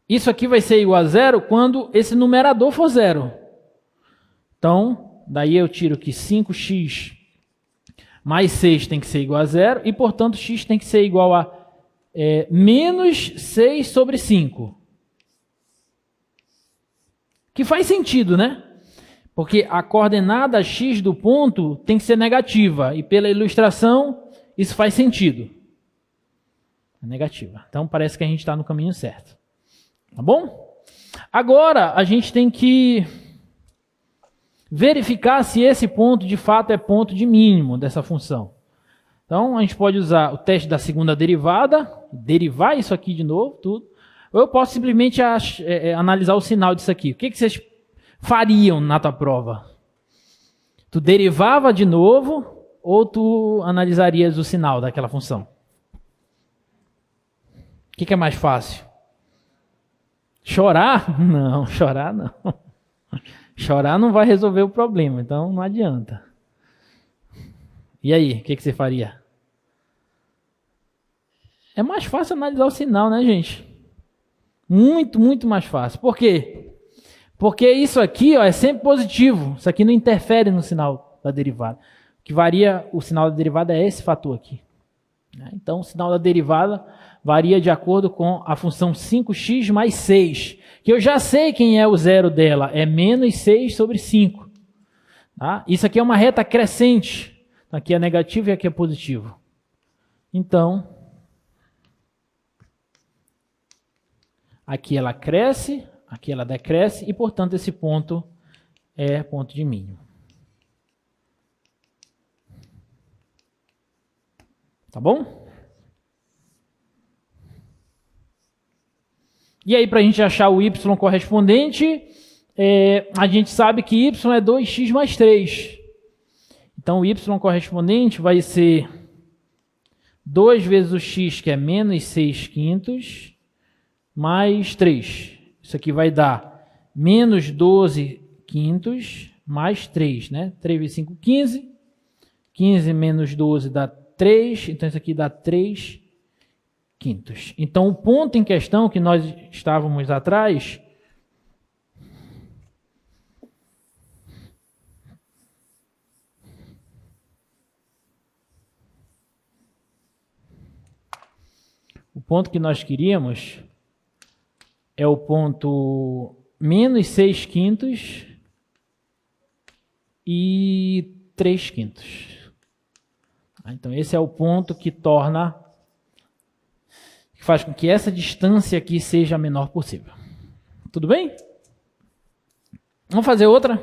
A: Isso aqui vai ser igual a 0 quando esse numerador for 0. Então, daí eu tiro que 5x mais 6 tem que ser igual a 0. E, portanto, x tem que ser igual a menos 6 sobre 5. Que faz sentido, né? Porque a coordenada x do ponto tem que ser negativa. E pela ilustração, isso faz sentido. É negativa. Então, parece que a gente está no caminho certo. Tá bom? Agora, a gente tem que verificar se esse ponto, de fato, é ponto de mínimo dessa função. Então, a gente pode usar o teste da segunda derivada, derivar isso aqui de novo, tudo. Ou eu posso simplesmente analisar o sinal disso aqui. O que vocês fariam na tua prova? Tu derivava de novo ou tu analisarias o sinal daquela função? O que é mais fácil? Chorar? Não, chorar não. Chorar não vai resolver o problema, então não adianta. E aí, o que você faria? É mais fácil analisar o sinal, né, gente? Muito, muito mais fácil. Por quê? Porque isso aqui, ó, é sempre positivo. Isso aqui não interfere no sinal da derivada. O que varia o sinal da derivada é esse fator aqui. Então, o sinal da derivada varia de acordo com a função 5x mais 6. Que eu já sei quem é o zero dela. É menos 6 sobre 5. Tá? Isso aqui é uma reta crescente. Aqui é negativo e aqui é positivo. Então, aqui ela cresce, aqui ela decresce e, portanto, esse ponto é ponto de mínimo. Tá bom? E aí, para a gente achar o y correspondente, a gente sabe que y é 2x mais 3. Então, o y correspondente vai ser 2 vezes o x, que é menos 6 quintos, mais 3. Isso aqui vai dar menos 12 quintos, mais 3. Né? 3 vezes 5, 15. 15 menos 12 dá 3. Então, isso aqui dá 3 quintos. Então, o ponto em questão que nós estávamos atrás ponto que nós queríamos é o ponto menos 6/5 e 3/5. Então, esse é o ponto que faz com que essa distância aqui seja a menor possível. Tudo bem? Vamos fazer outra?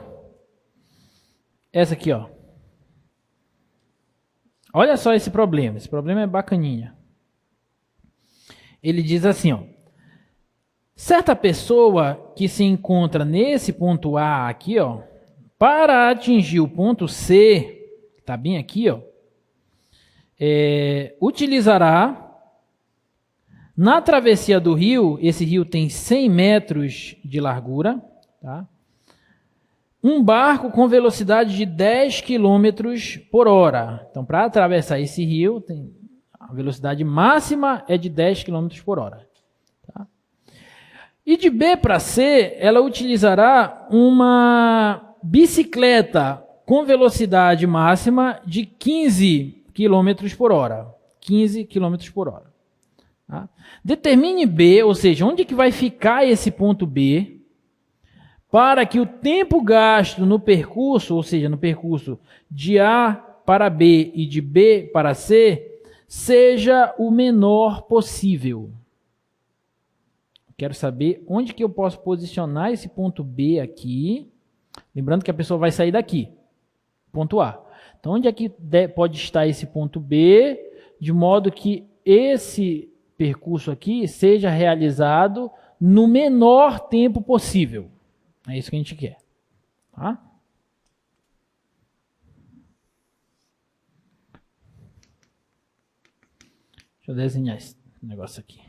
A: Essa aqui, ó. Olha só esse problema. Esse problema é bacaninha. Ele diz assim, ó. Certa pessoa que se encontra nesse ponto A aqui, ó, para atingir o ponto C, que está bem aqui, ó, utilizará na travessia do rio, esse rio tem 100 metros de largura, tá? Um barco com velocidade de 10 km por hora. Então, para atravessar esse rio, a velocidade máxima é de 10 km por hora. Tá? E de B para C, ela utilizará uma bicicleta com velocidade máxima de 15 km por hora. 15 km por hora. Tá? Determine B, ou seja, onde que vai ficar esse ponto B, para que o tempo gasto no percurso, ou seja, no percurso de A para B e de B para C, seja o menor possível. Quero saber onde que eu posso posicionar esse ponto B aqui. Lembrando que a pessoa vai sair daqui, ponto A. Então, onde é que pode estar esse ponto B, de modo que esse percurso aqui seja realizado no menor tempo possível. É isso que a gente quer. Tá? Deixa eu desenhar esse negócio aqui.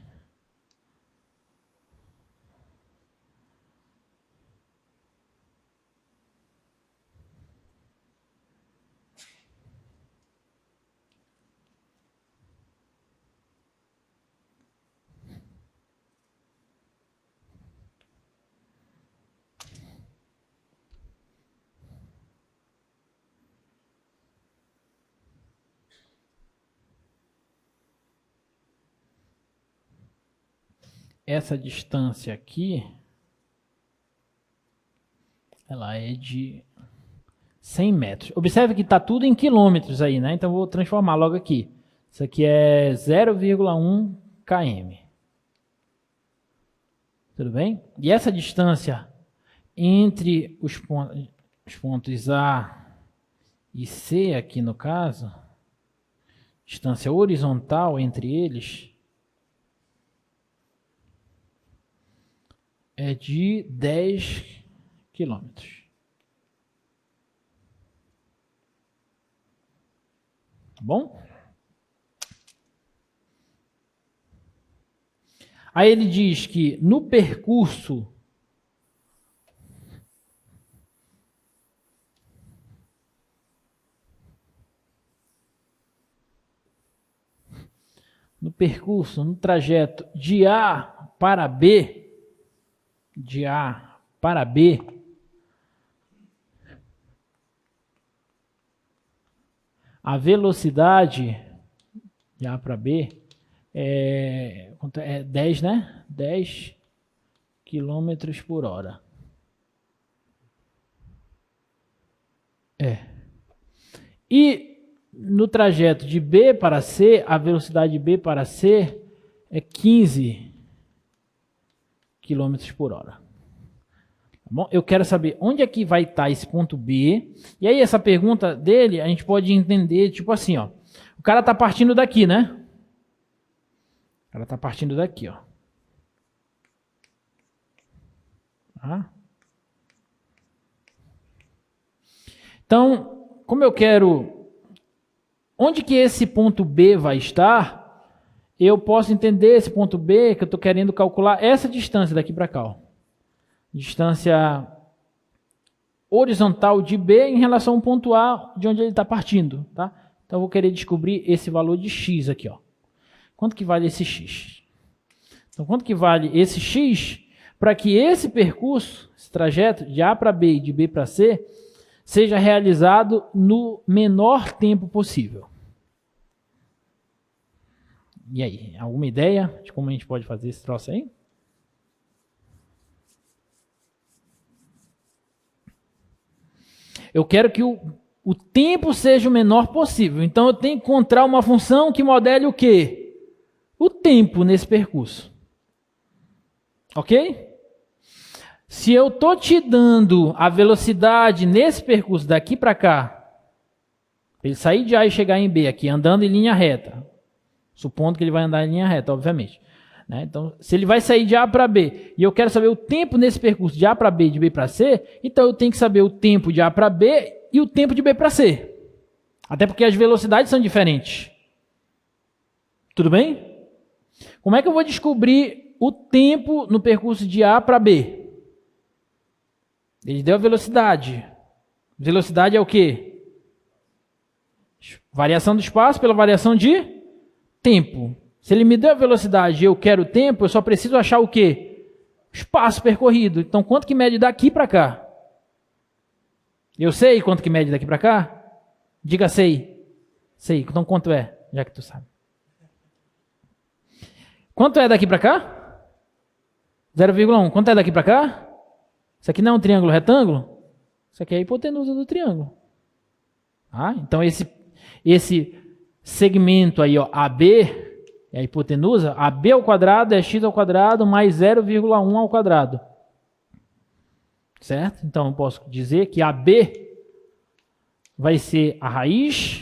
A: Essa distância aqui, ela é de 100 metros. Observe que está tudo em quilômetros aí, né? Então, eu vou transformar logo aqui. Isso aqui é 0,1 km. Tudo bem? E essa distância entre os pontos A e C, aqui no caso, distância horizontal entre eles, é de 10 quilômetros. Tá bom? Aí ele diz que no percurso no trajeto de A para B, a velocidade de A para B é 10, né? 10 km por hora. E no trajeto de B para C, a velocidade de B para C é 15 km por hora. Tá bom? Eu quero saber onde é que vai estar esse ponto B. E aí essa pergunta dele, a gente pode entender tipo assim, ó. O cara está partindo daqui, né? O cara está partindo daqui, ó. Tá? Então, como eu quero... Onde que esse ponto B vai estar? Eu posso entender esse ponto B, que eu estou querendo calcular essa distância daqui para cá. Ó. Distância horizontal de B em relação ao ponto A, de onde ele está partindo. Tá? Então, eu vou querer descobrir esse valor de X aqui. Ó. Quanto que vale esse X? Então, quanto que vale esse X para que esse percurso, esse trajeto de A para B e de B para C, seja realizado no menor tempo possível? E aí, alguma ideia de como a gente pode fazer esse troço aí? Eu quero que o tempo seja o menor possível. Então eu tenho que encontrar uma função que modele o quê? O tempo nesse percurso. Ok? Se eu estou te dando a velocidade nesse percurso daqui para cá, ele sair de A e chegar em B aqui, andando em linha reta, supondo que ele vai andar em linha reta, obviamente. Né? Então, se ele vai sair de A para B, e eu quero saber o tempo nesse percurso de A para B, de B para C, então eu tenho que saber o tempo de A para B e o tempo de B para C. Até porque as velocidades são diferentes. Tudo bem? Como é que eu vou descobrir o tempo no percurso de A para B? Ele deu a velocidade. Velocidade é o quê? Variação do espaço pela variação de tempo. Se ele me deu a velocidade e eu quero o tempo, eu só preciso achar o quê? Espaço percorrido. Então, quanto que mede daqui para cá? Eu sei quanto que mede daqui para cá? Diga sei. Sei. Então, quanto é? Já que tu sabe. Quanto é daqui para cá? 0,1. Quanto é daqui para cá? Isso aqui não é um triângulo retângulo? Isso aqui é a hipotenusa do triângulo. Então, esse segmento aí, ó, AB, é a hipotenusa, AB ao quadrado é x ao quadrado mais 0,1 ao quadrado. Certo? Então, eu posso dizer que AB vai ser a raiz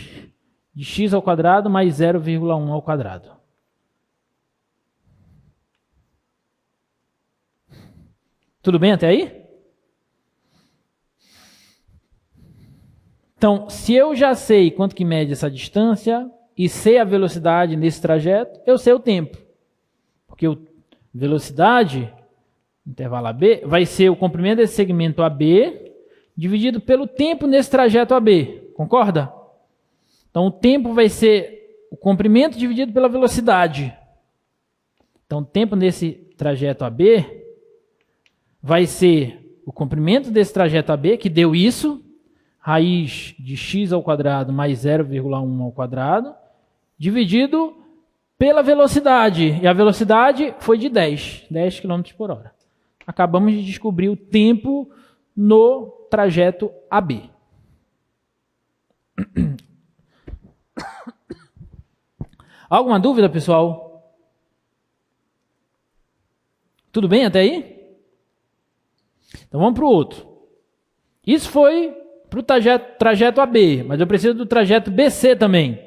A: de x ao quadrado mais 0,1 ao quadrado. Tudo bem até aí? Então, se eu já sei quanto que mede essa distância e sei a velocidade nesse trajeto, eu sei o tempo. Porque a velocidade, intervalo AB, vai ser o comprimento desse segmento AB dividido pelo tempo nesse trajeto AB. Concorda? Então, o tempo vai ser o comprimento dividido pela velocidade. Então, o tempo nesse trajeto AB vai ser o comprimento desse trajeto AB, que deu isso, raiz de x ao quadrado mais 0,1 ao quadrado, dividido pela velocidade. E a velocidade foi de 10 km por hora. Acabamos de descobrir o tempo no trajeto AB. Alguma dúvida, pessoal? Tudo bem até aí? Então vamos para o outro. Isso foi para o trajeto AB, mas eu preciso do trajeto BC também.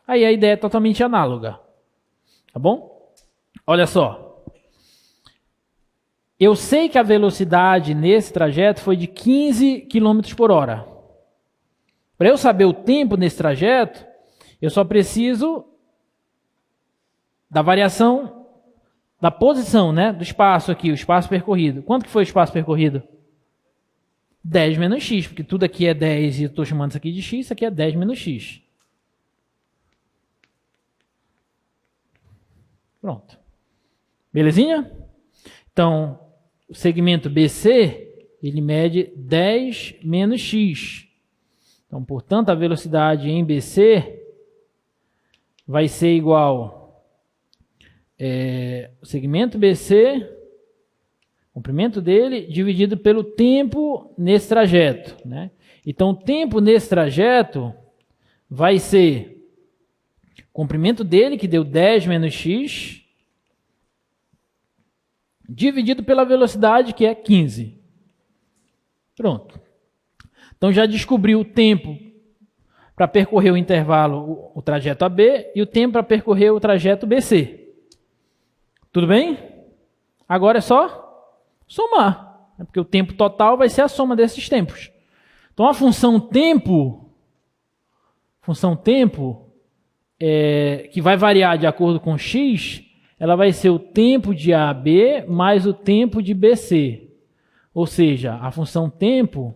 A: Aí a ideia é totalmente análoga. Tá bom? Olha só. Eu sei que a velocidade nesse trajeto foi de 15 km por hora. Para eu saber o tempo nesse trajeto, eu só preciso da variação da posição, né, do espaço aqui, o espaço percorrido. Quanto que foi o espaço percorrido? 10 menos x, porque tudo aqui é 10 e eu estou chamando isso aqui de x, isso aqui é 10 menos x. Pronto. Belezinha? Então, o segmento BC, ele mede 10 menos x. Então, portanto, a velocidade em BC vai ser igual o segmento BC, comprimento dele, dividido pelo tempo nesse trajeto. Né? Então, o tempo nesse trajeto vai ser o comprimento dele, que deu 10 menos x, dividido pela velocidade, que é 15. Pronto. Então, já descobri o tempo para percorrer o intervalo, o trajeto AB, e o tempo para percorrer o trajeto BC. Tudo bem? Agora é só somar, né? Porque o tempo total vai ser a soma desses tempos. Então, a função tempo, que vai variar de acordo com x, ela vai ser o tempo de AB mais o tempo de BC. Ou seja, a função tempo,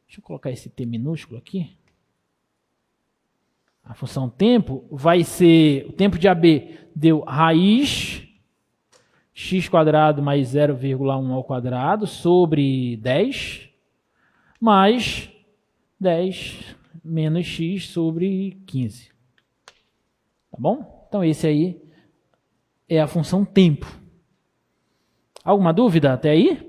A: deixa eu colocar esse T minúsculo aqui. A função tempo vai ser, o tempo de AB deu raiz x quadrado mais 0,1 ao quadrado sobre 10, mais 10 menos x sobre 15. Tá bom? Então esse aí é a função tempo. Alguma dúvida até aí?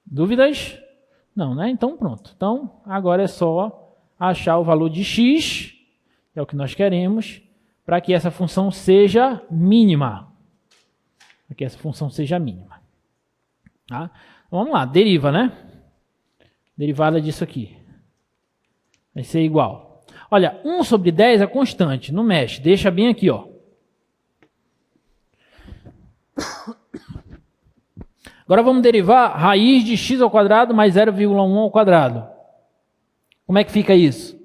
A: Dúvidas? Não, né? Então pronto. Então agora é só achar o valor de x, que é o que nós queremos, para que essa função seja mínima. Para que essa função seja mínima. Tá? Vamos lá, deriva, né? Derivada disso aqui. Vai ser igual. Olha, 1 sobre 10 é constante, não mexe. Deixa bem aqui, ó. Agora vamos derivar raiz de x ao quadrado mais 0,1 ao quadrado. Como é que fica isso?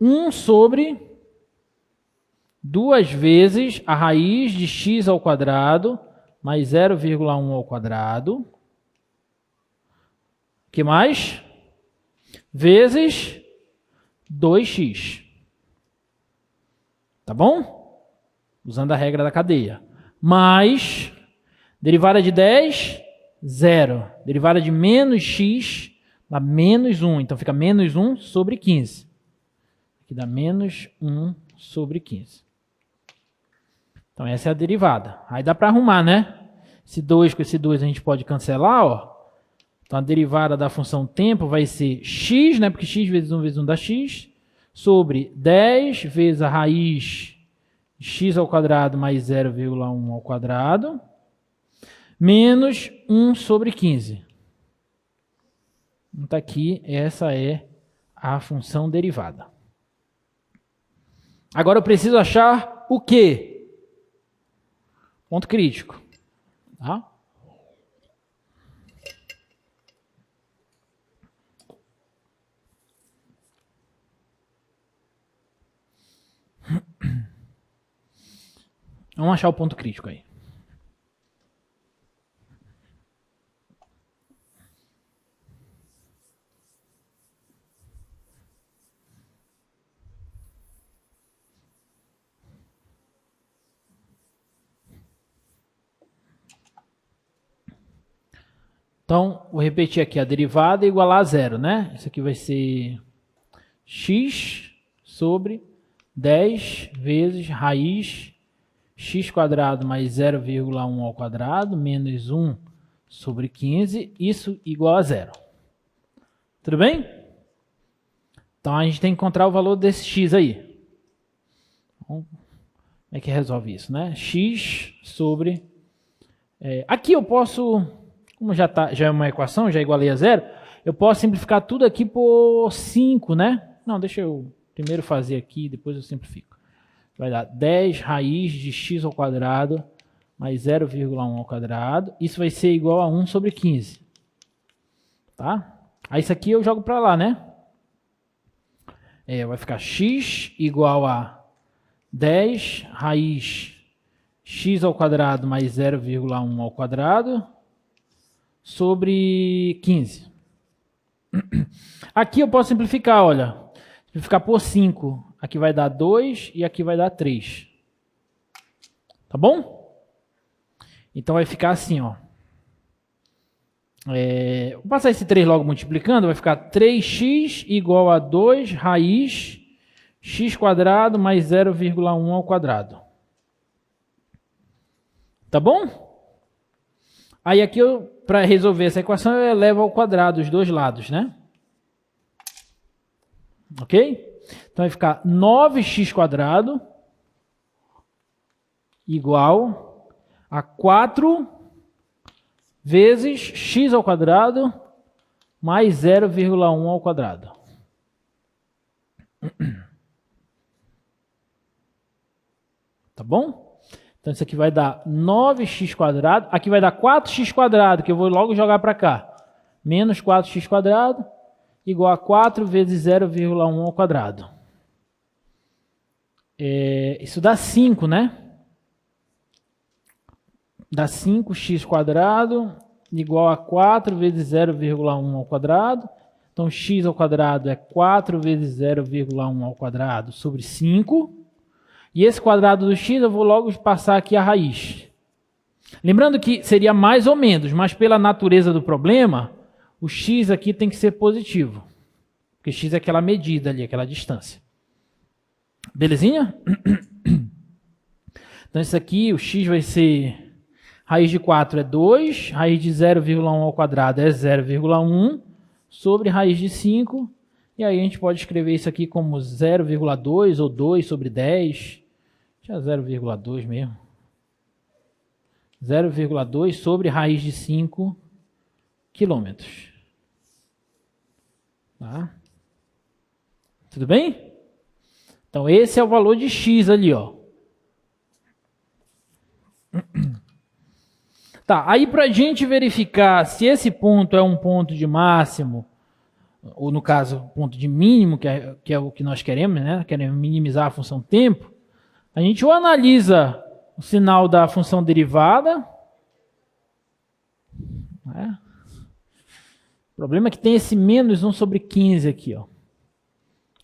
A: 1 sobre 2 vezes a raiz de x ao quadrado mais 0,1 ao quadrado. O que mais? Vezes 2x. Tá bom? Usando a regra da cadeia. Mais derivada de 10, 0. Derivada de menos x dá menos 1. Então fica menos 1 sobre 15. Aqui dá menos 1 sobre 15. Então essa é a derivada. Aí dá para arrumar, né? Esse 2 com esse 2 a gente pode cancelar, ó. Então a derivada da função tempo vai ser x, né? Porque x vezes 1 dá x, sobre 10 vezes a raiz de x ao quadrado mais 0,1 ao quadrado, menos 1 sobre 15. Então aqui, essa é a função derivada. Agora eu preciso achar o quê? Ponto crítico. Tá? Vamos achar o ponto crítico aí. Então, vou repetir aqui, a derivada é igual a zero, né? Isso aqui vai ser x sobre 10 vezes raiz x quadrado mais 0,1 ao quadrado, menos 1 sobre 15, isso igual a zero. Tudo bem? Então, a gente tem que encontrar o valor desse x aí. Então, como é que resolve isso, né? X sobre... aqui eu posso... Como já é uma equação, já igualei a zero, eu posso simplificar tudo aqui por 5, né? Não, deixa eu primeiro fazer aqui, depois eu simplifico. Vai dar 10 raiz de x ao quadrado mais 0,1 ao quadrado. Isso vai ser igual a 1 sobre 15. Tá? Aí isso aqui eu jogo para lá, né? Vai ficar x igual a 10 raiz x ao quadrado mais 0,1 ao quadrado sobre 15. Aqui eu posso simplificar, olha. Simplificar por 5. Aqui vai dar 2 e aqui vai dar 3. Tá bom? Então vai ficar assim, ó. Vou passar esse 3 logo multiplicando. Vai ficar 3x igual a 2 raiz x quadrado mais 0,1 ao quadrado. Tá bom? Aí aqui, para resolver essa equação, eu elevo ao quadrado os dois lados, né? Ok? Então vai ficar 9x quadrado igual a 4 vezes x ao quadrado mais 0,1 ao quadrado. Tá bom? Então isso aqui vai dar 9x quadrado. Aqui vai dar 4x quadrado, que eu vou logo jogar para cá. Menos 4x quadrado igual a 4 vezes 0,1 ao quadrado. Isso dá 5, né? Dá 5x quadrado igual a 4 vezes 0,1 ao quadrado. Então x ao quadrado é 4 vezes 0,1 ao quadrado sobre 5. E esse quadrado do x eu vou logo passar aqui a raiz. Lembrando que seria mais ou menos, mas pela natureza do problema, o x aqui tem que ser positivo. Porque x é aquela medida ali, aquela distância. Belezinha? Então, isso aqui, o x vai ser... Raiz de 4 é 2, raiz de 0,1 ao quadrado é 0,1, sobre raiz de 5, e aí a gente pode escrever isso aqui como 0,2 ou 2 sobre 10, já 0,2 mesmo. 0,2 sobre raiz de 5 quilômetros. Tá? Tudo bem? Então, esse é o valor de x ali, ó. Tá, aí para a gente verificar se esse ponto é um ponto de máximo, ou no caso, ponto de mínimo, que é o que nós queremos, né? Queremos minimizar a função tempo, a gente ou analisa o sinal da função derivada, né? O problema é que tem esse menos 1 sobre 15 aqui, ó.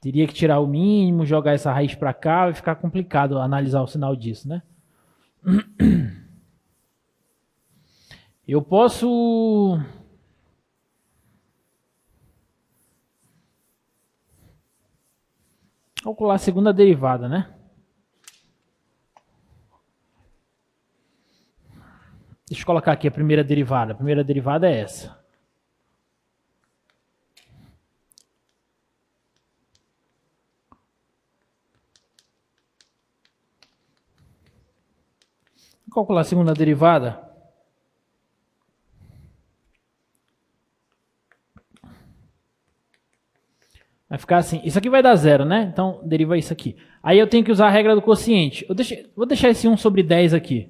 A: Teria que tirar o mínimo, jogar essa raiz para cá, vai ficar complicado analisar o sinal disso, né? Eu posso calcular a segunda derivada, né? Deixa eu colocar aqui a primeira derivada. A primeira derivada é essa. Vou calcular a segunda derivada. Vai ficar assim. Isso aqui vai dar 0, né? Então, deriva isso aqui. Aí eu tenho que usar a regra do quociente. Vou deixar esse 1 sobre 10 aqui.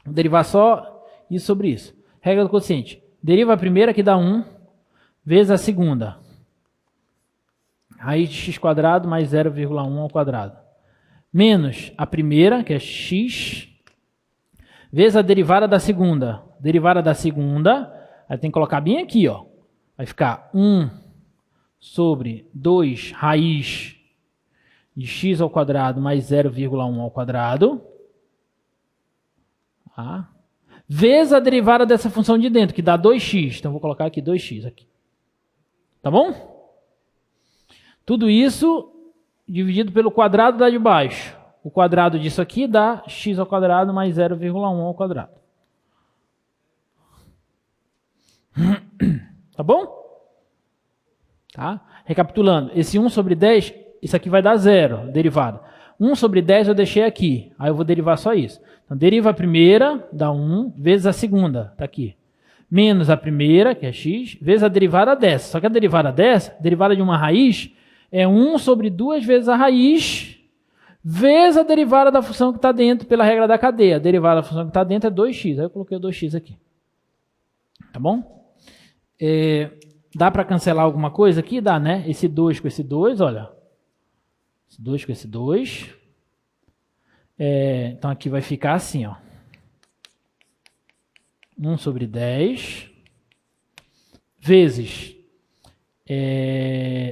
A: Vou derivar só isso sobre isso. Regra do quociente. Deriva a primeira, que dá 1, vezes a segunda. Raiz de x² mais 0,1 ao quadrado. Menos a primeira, que é x, vezes a derivada da segunda. Derivada da segunda, aí tem que colocar bem aqui, ó. Vai ficar 1 sobre 2 raiz de x² mais 0,1 ao quadrado, tá? Vezes a derivada dessa função de dentro, que dá 2x. Então, vou colocar aqui 2x. Aqui. Tá bom? Tudo isso dividido pelo quadrado dá de baixo. O quadrado disso aqui dá x² mais 0,1 ao quadrado. Tá bom? Tá? Recapitulando, esse 1 sobre 10, isso aqui vai dar 0, derivada. 1 sobre 10 eu deixei aqui, aí eu vou derivar só isso. Então, deriva a primeira, dá 1, vezes a segunda, está aqui. Menos a primeira, que é x, vezes a derivada dessa. Só que a derivada dessa, derivada de uma raiz, é 1 sobre 2 vezes a raiz, vezes a derivada da função que está dentro pela regra da cadeia. A derivada da função que está dentro é 2x, aí eu coloquei o 2x aqui. Tá bom? Dá para cancelar alguma coisa aqui? Dá, né? Esse 2 com esse 2, olha. Esse 2 com esse 2. Então, aqui vai ficar assim, ó. 1 sobre 10. Vezes.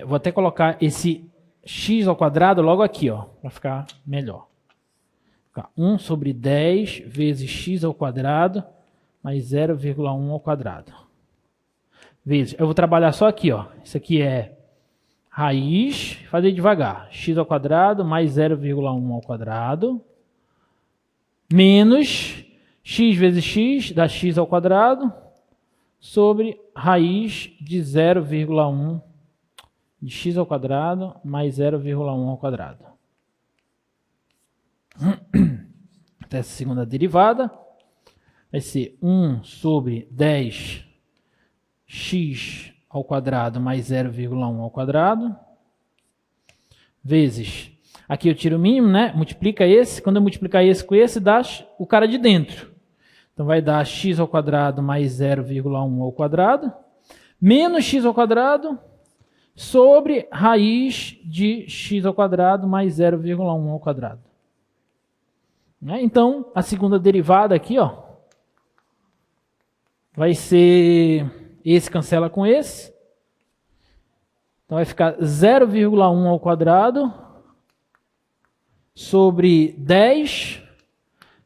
A: Vou até colocar esse x² logo aqui, ó. Para ficar melhor. 1 sobre 10 vezes x² mais 0,1 ao quadrado. Vezes, eu vou trabalhar só aqui, ó. Isso aqui é raiz, fazer devagar. x² mais 0,1 ao quadrado. Menos x vezes x, dá x² sobre raiz de 0,1 de x² mais 0,1 ao quadrado. Até essa segunda derivada vai ser 1 sobre 10 x² mais 0,1 ao quadrado, vezes, aqui eu tiro o mínimo, né? Multiplica esse, quando eu multiplicar esse com esse, dá o cara de dentro. Então vai dar x² mais 0,1 ao quadrado, menos x² sobre raiz de x² mais 0,1 ao quadrado. Então, a segunda derivada aqui, ó, vai ser... Esse cancela com esse. Então vai ficar 0,1 ao quadrado sobre 10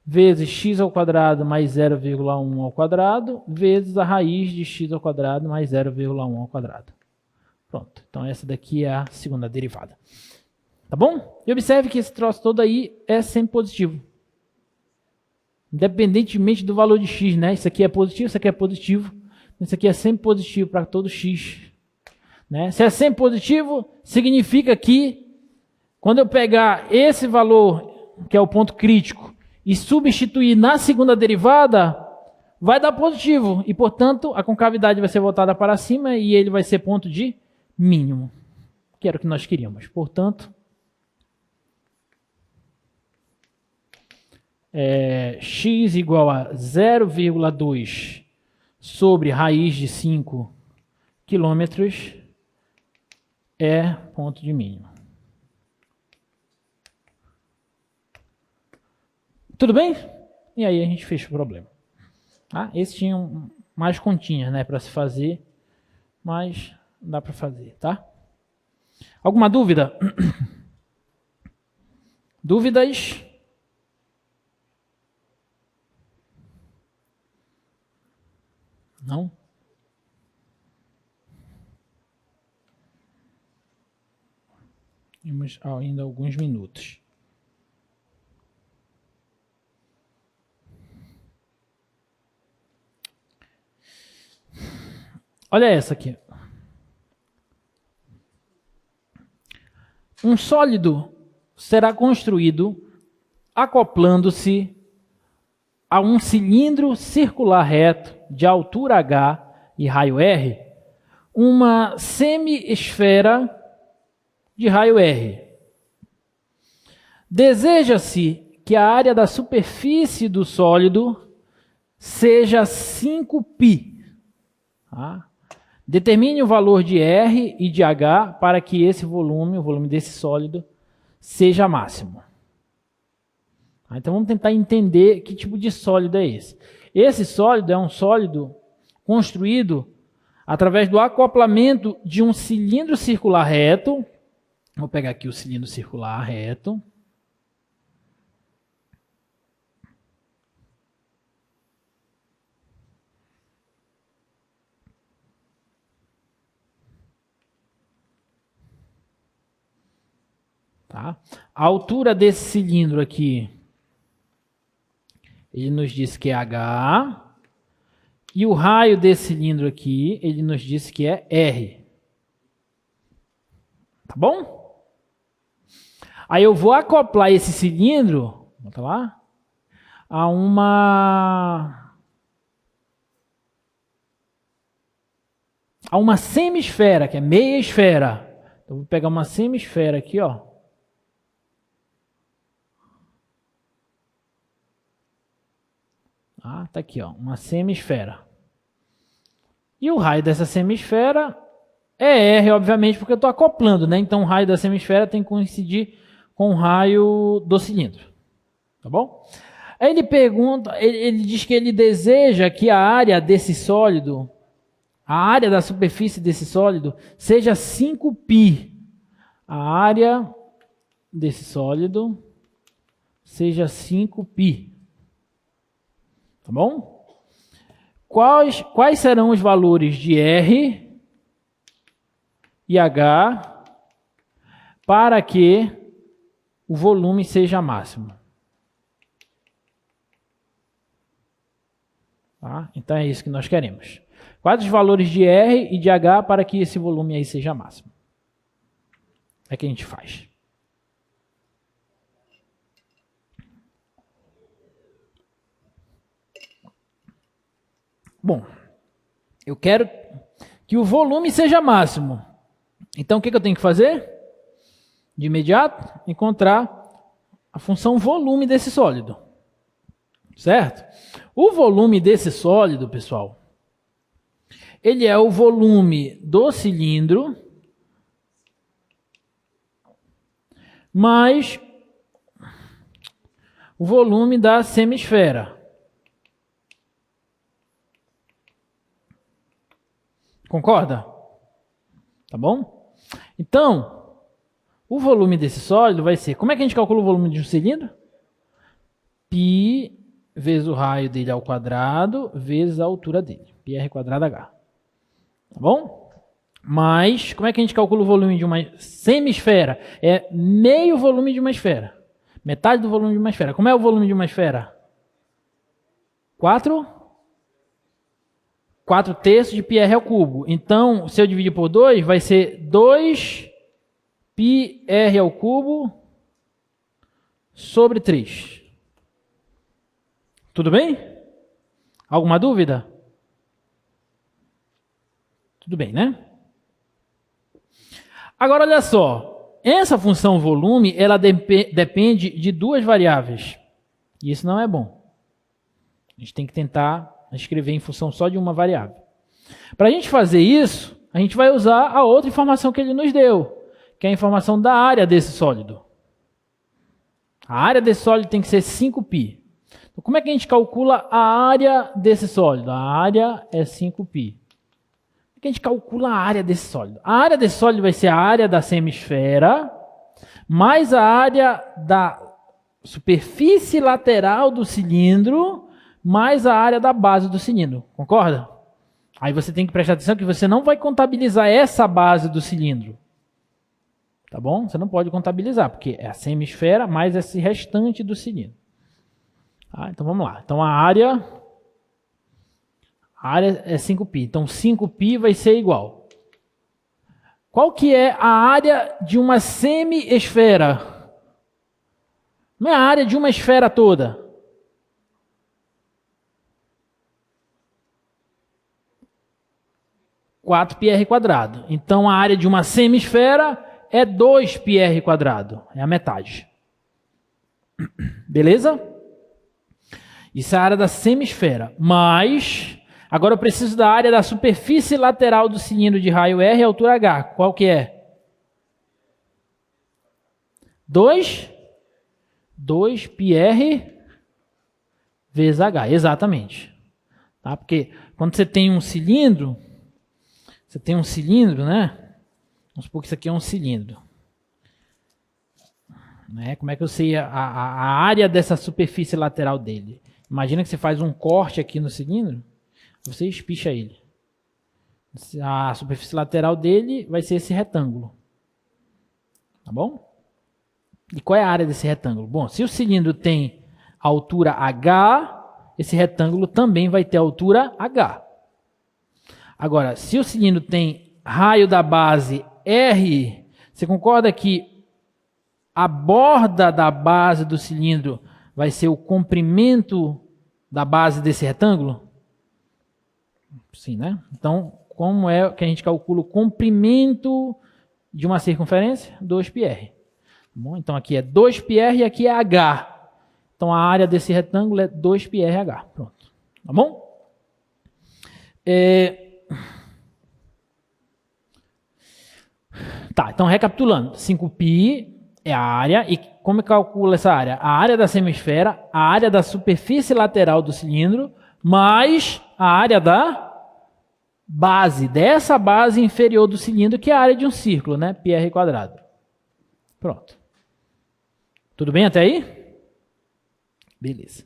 A: vezes x² mais 0,1 ao quadrado vezes a raiz de x² mais 0,1 ao quadrado. Pronto. Então essa daqui é a segunda derivada. Tá bom? E observe que esse troço todo aí é sempre positivo. Independentemente do valor de x, né? Isso aqui é positivo, isso aqui é positivo. Isso aqui é sempre positivo para todo x. Né? Se é sempre positivo, significa que quando eu pegar esse valor, que é o ponto crítico, e substituir na segunda derivada, vai dar positivo. E, portanto, a concavidade vai ser voltada para cima e ele vai ser ponto de mínimo, que era o que nós queríamos. Portanto, x igual a 0,2 sobre raiz de 5 quilômetros é ponto de mínimo. Tudo bem? E aí a gente fecha o problema. Esse tinha mais continhas, né, para se fazer, mas dá para fazer, tá? Alguma dúvida? Dúvidas? Não? Temos ainda alguns minutos. Olha essa aqui. Um sólido será construído acoplando-se a um cilindro circular reto de altura h e raio r, uma semi-esfera de raio r. Deseja-se que a área da superfície do sólido seja 5π. Determine o valor de R e de H para que esse volume, o volume desse sólido, seja máximo. Então vamos tentar entender que tipo de sólido é esse. Esse sólido é um sólido construído através do acoplamento de um cilindro circular reto. Vou pegar aqui o cilindro circular reto. Tá? A altura desse cilindro aqui, ele nos diz que é H. E o raio desse cilindro aqui, ele nos diz que é R. Tá bom? Aí eu vou acoplar esse cilindro, bota lá, a uma semisfera, que é meia esfera. Então, vou pegar uma semisfera aqui, ó. Tá aqui, ó, uma semisfera. E o raio dessa semisfera é R, obviamente, porque eu estou acoplando, né? Então o raio da semisfera tem que coincidir com o raio do cilindro. Tá bom? Aí ele pergunta, ele diz que ele deseja que a área desse sólido, a área da superfície desse sólido, seja 5π. A área desse sólido seja 5π. Tá bom? Quais serão os valores de R e H para que o volume seja máximo? Tá? Então é isso que nós queremos. Quais os valores de R e de H para que esse volume aí seja máximo? É que a gente faz. Bom, eu quero que o volume seja máximo. Então, o que eu tenho que fazer? De imediato, encontrar a função volume desse sólido. Certo? O volume desse sólido, pessoal, ele é o volume do cilindro mais o volume da semisfera. Concorda? Tá bom? Então, o volume desse sólido vai ser... Como é que a gente calcula o volume de um cilindro? Π vezes o raio dele ao quadrado vezes a altura dele. πr² H. Tá bom? Mas, como é que a gente calcula o volume de uma semisfera? É meio volume de uma esfera. Metade do volume de uma esfera. Como é o volume de uma esfera? 4 terços de πr ao cubo. Então, se eu dividir por 2, vai ser 2 πr ao cubo sobre 3. Tudo bem? Alguma dúvida? Tudo bem, né? Agora, olha só. Essa função volume, ela depende de duas variáveis. E isso não é bom. A gente tem que tentar escrever em função só de uma variável. Para a gente fazer isso, a gente vai usar a outra informação que ele nos deu, que é a informação da área desse sólido. A área desse sólido tem que ser 5π. Então, como é que a gente calcula a área desse sólido? A área é 5π. Como é que a gente calcula a área desse sólido? A área desse sólido vai ser a área da semisfera mais a área da superfície lateral do cilindro mais a área da base do cilindro. Concorda? Aí você tem que prestar atenção que você não vai contabilizar essa base do cilindro. Tá bom? Você não pode contabilizar, porque é a semisfera mais esse restante do cilindro. Então vamos lá. Então a área é 5π. Então 5π vai ser igual. Qual que é a área de uma semi-esfera? Não é a área de uma esfera toda. 4πr². Então a área de uma semisfera é 2πr². É a metade. Beleza? Isso é a área da semisfera. Mas, agora eu preciso da área da superfície lateral do cilindro de raio R e altura H. Qual que é? 2πr vezes H. Exatamente. Tá? Porque quando você tem um cilindro, né? Vamos supor que isso aqui é um cilindro. Né? Como é que eu sei a área dessa superfície lateral dele? Imagina que você faz um corte aqui no cilindro, você espicha ele. A superfície lateral dele vai ser esse retângulo. Tá bom? E qual é a área desse retângulo? Bom, se o cilindro tem altura H, esse retângulo também vai ter altura H. Agora, se o cilindro tem raio da base R, você concorda que a borda da base do cilindro vai ser o comprimento da base desse retângulo? Sim, né? Então, como é que a gente calcula o comprimento de uma circunferência? 2πr. Bom, então aqui é 2πr e aqui é H. Então a área desse retângulo é 2πrH. Pronto. Tá bom? Tá, então recapitulando. 5π é a área. E como calcula essa área? A área da semisfera, a área da superfície lateral do cilindro, mais a área da base, dessa base inferior do cilindro, que é a área de um círculo, né? πr². Pronto. Tudo bem até aí? Beleza.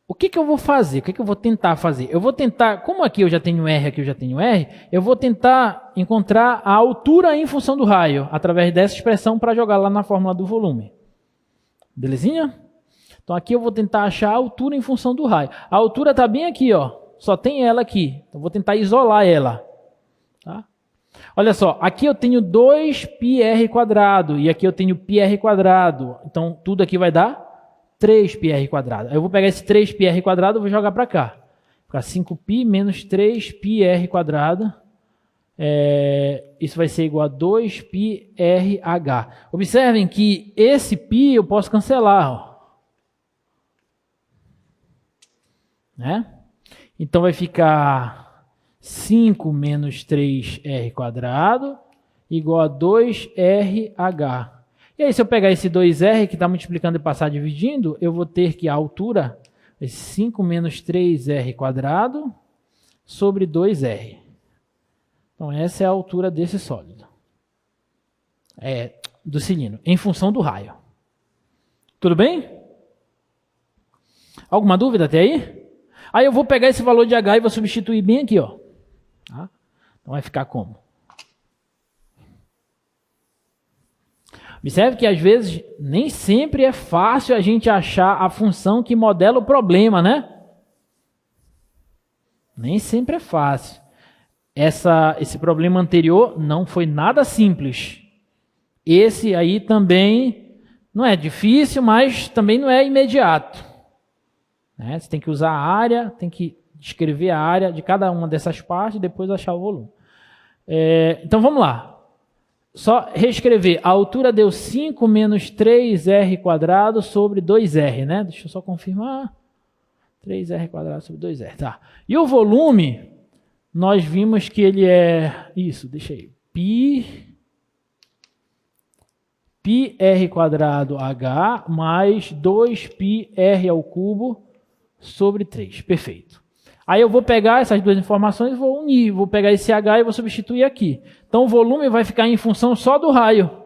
A: O que eu vou fazer? O que eu vou tentar fazer? Eu vou tentar, como aqui eu já tenho R, aqui eu já tenho R, eu vou tentar encontrar a altura em função do raio, através dessa expressão para jogar lá na fórmula do volume. Belezinha? Então aqui eu vou tentar achar a altura em função do raio. A altura está bem aqui, ó. Só tem ela aqui. Então vou tentar isolar ela. Tá? Olha só, aqui eu tenho 2πr² e aqui eu tenho πr². Então tudo aqui vai dar 3πr². Eu vou pegar esse 3πr² e vou jogar para cá. Ficar 5π menos 3πr². Isso vai ser igual a 2πrH. Observem que esse π eu posso cancelar. Ó. Né? Então vai ficar 5 menos 3r² igual a 2rH. E aí, se eu pegar esse 2r que está multiplicando e passar dividindo, eu vou ter que a altura é 5 menos 3r² sobre 2r. Então, essa é a altura desse sólido. Do cilindro, em função do raio. Tudo bem? Alguma dúvida até aí? Aí eu vou pegar esse valor de H e vou substituir bem aqui, ó. Tá? Então vai ficar como? Observe que às vezes nem sempre é fácil a gente achar a função que modela o problema, né? Nem sempre é fácil. Esse problema anterior não foi nada simples. Esse aí também não é difícil, mas também não é imediato. Né? Você tem que usar a área, tem que descrever a área de cada uma dessas partes e depois achar o volume. Então vamos lá. Só reescrever. A altura deu 5 menos 3r² sobre 2r, né? Deixa eu só confirmar. 3r² sobre 2r, tá. E o volume, nós vimos que ele é... Isso, deixa aí. πr² mais 2πr² sobre 3. Perfeito. Aí eu vou pegar essas duas informações e vou unir. Vou pegar esse h e vou substituir aqui. Então o volume vai ficar em função só do raio.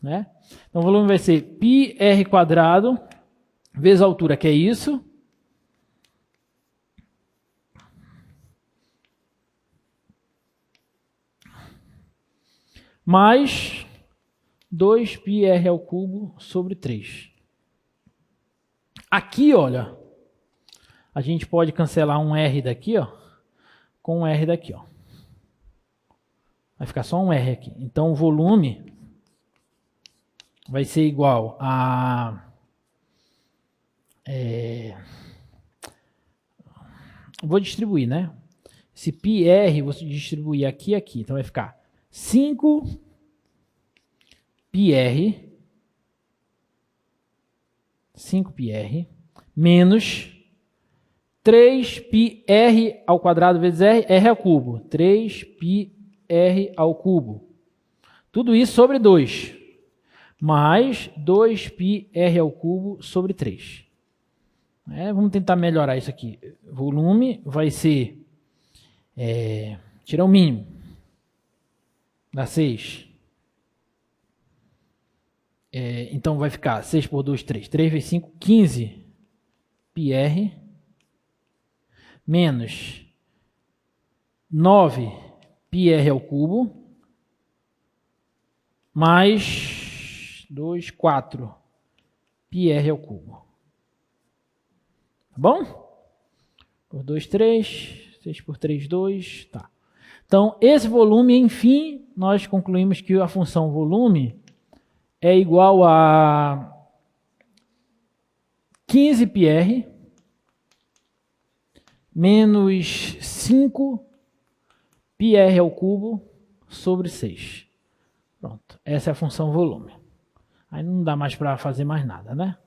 A: Né? Então o volume vai ser πr² vezes a altura, que é isso. Mais 2πr³ sobre 3. Aqui, olha, a gente pode cancelar um r daqui, ó, com um r daqui, ó. Vai ficar só um r aqui. Então o volume vai ser igual a... Vou distribuir, né? Esse πr, vou distribuir aqui e aqui. Então vai ficar 5πr menos 3πr² vezes r². 3πr². Tudo isso sobre 2. Mais 2πr² sobre 3. Vamos tentar melhorar isso aqui. Volume vai ser... tirar o mínimo. Dá 6. Então vai ficar 6 por 2, 3. 3 vezes 5, 15 πr. Menos 9 πr². Mais 2, 4 πr². Tá bom? Por 2, 3. 6 por 3, 2. Tá. Então, esse volume, enfim, nós concluímos que a função volume é igual a 15πr menos 5πr² sobre 6. Pronto. Essa é a função volume. Aí não dá mais para fazer mais nada, né?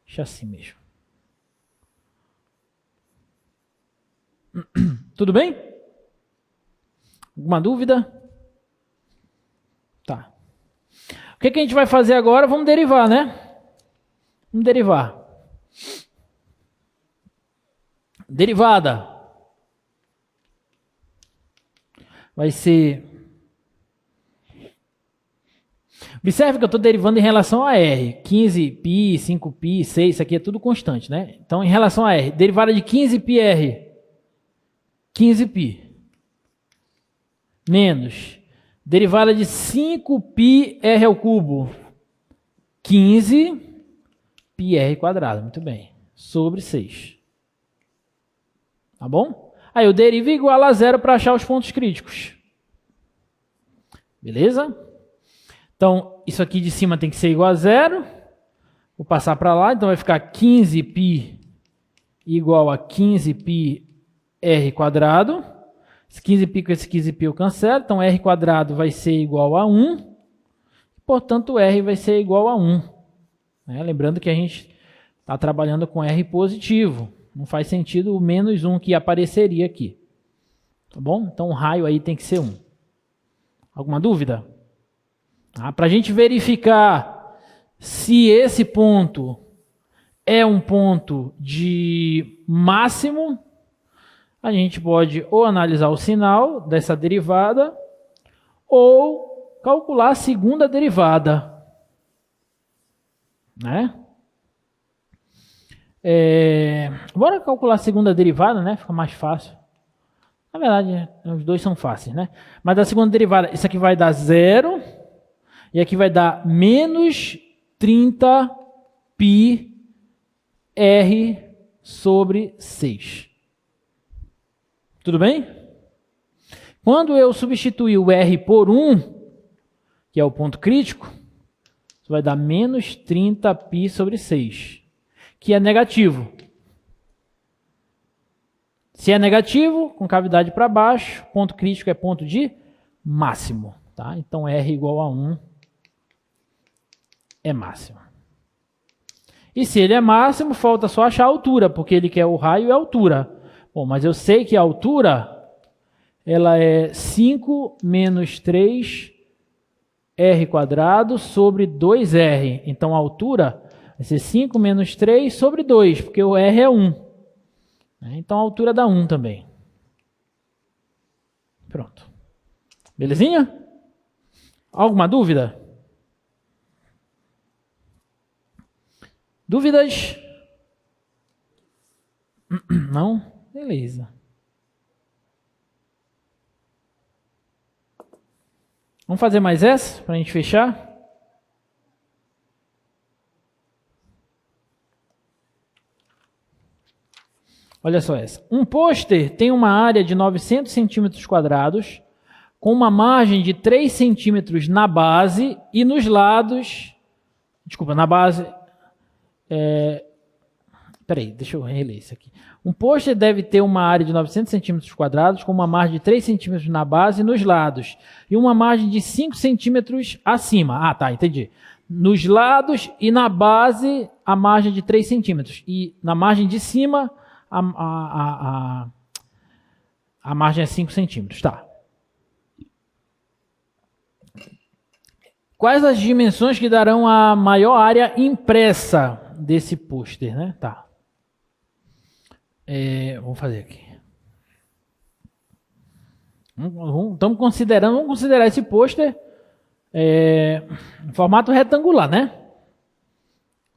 A: Deixa assim mesmo. Tudo bem? Alguma dúvida? Tá. O que a gente vai fazer agora? Vamos derivar, né? Vamos derivar. Derivada. Vai ser... Observe que eu estou derivando em relação a R. 15π, 5π, 6, isso aqui é tudo constante, né? Então, em relação a R, derivada de 15πr, 15π, menos derivada de 5πr², 15πr², muito bem, sobre 6. Tá bom? Aí eu derivo igual a zero para achar os pontos críticos. Beleza? Então, isso aqui de cima tem que ser igual a zero. Vou passar para lá, então vai ficar 15π igual a 15πr². Esse 15π com esse 15π eu cancelo, então r² vai ser igual a 1. Portanto, r vai ser igual a 1. Lembrando que a gente está trabalhando com r positivo. Não faz sentido o menos 1 que apareceria aqui. Tá bom? Então, o raio aí tem que ser 1. Alguma dúvida? Para a gente verificar se esse ponto é um ponto de máximo, a gente pode ou analisar o sinal dessa derivada ou calcular a segunda derivada. Né? Bora calcular a segunda derivada, né? Fica mais fácil. Na verdade, os dois são fáceis, né? Mas da segunda derivada, isso aqui vai dar 0 e aqui vai dar menos 30 πr sobre 6. Tudo bem? Quando eu substituir o R por 1, que é o ponto crítico, isso vai dar menos 30 π sobre 6, que é negativo. Se é negativo, com cavidade para baixo, ponto crítico é ponto de máximo. Tá? Então, R igual a 1 é máximo. E se ele é máximo, falta só achar a altura, porque ele quer o raio e a altura. Bom, mas eu sei que a altura ela é 5 menos 3 R quadrado sobre 2R. Então, a altura vai ser 5 menos 3 sobre 2, porque o R é 1. Então, a altura dá 1 também. Pronto. Belezinha? Alguma dúvida? Dúvidas? Não? Beleza. Vamos fazer mais essa para a gente fechar? Olha só essa. Um pôster tem uma área de 900 centímetros quadrados, com uma margem de 3 centímetros na base e nos lados... Desculpa, na base... Peraí, deixa eu reler isso aqui. Um pôster deve ter uma área de 900 centímetros quadrados, com uma margem de 3 centímetros na base e nos lados, e uma margem de 5 centímetros acima. Ah, tá, entendi. Nos lados e na base, a margem de 3 centímetros. E na margem de cima, a margem é 5 centímetros. Tá. Quais as dimensões que darão a maior área impressa desse pôster, né? Tá. Vamos fazer aqui. Vamos considerar esse pôster em formato retangular, né?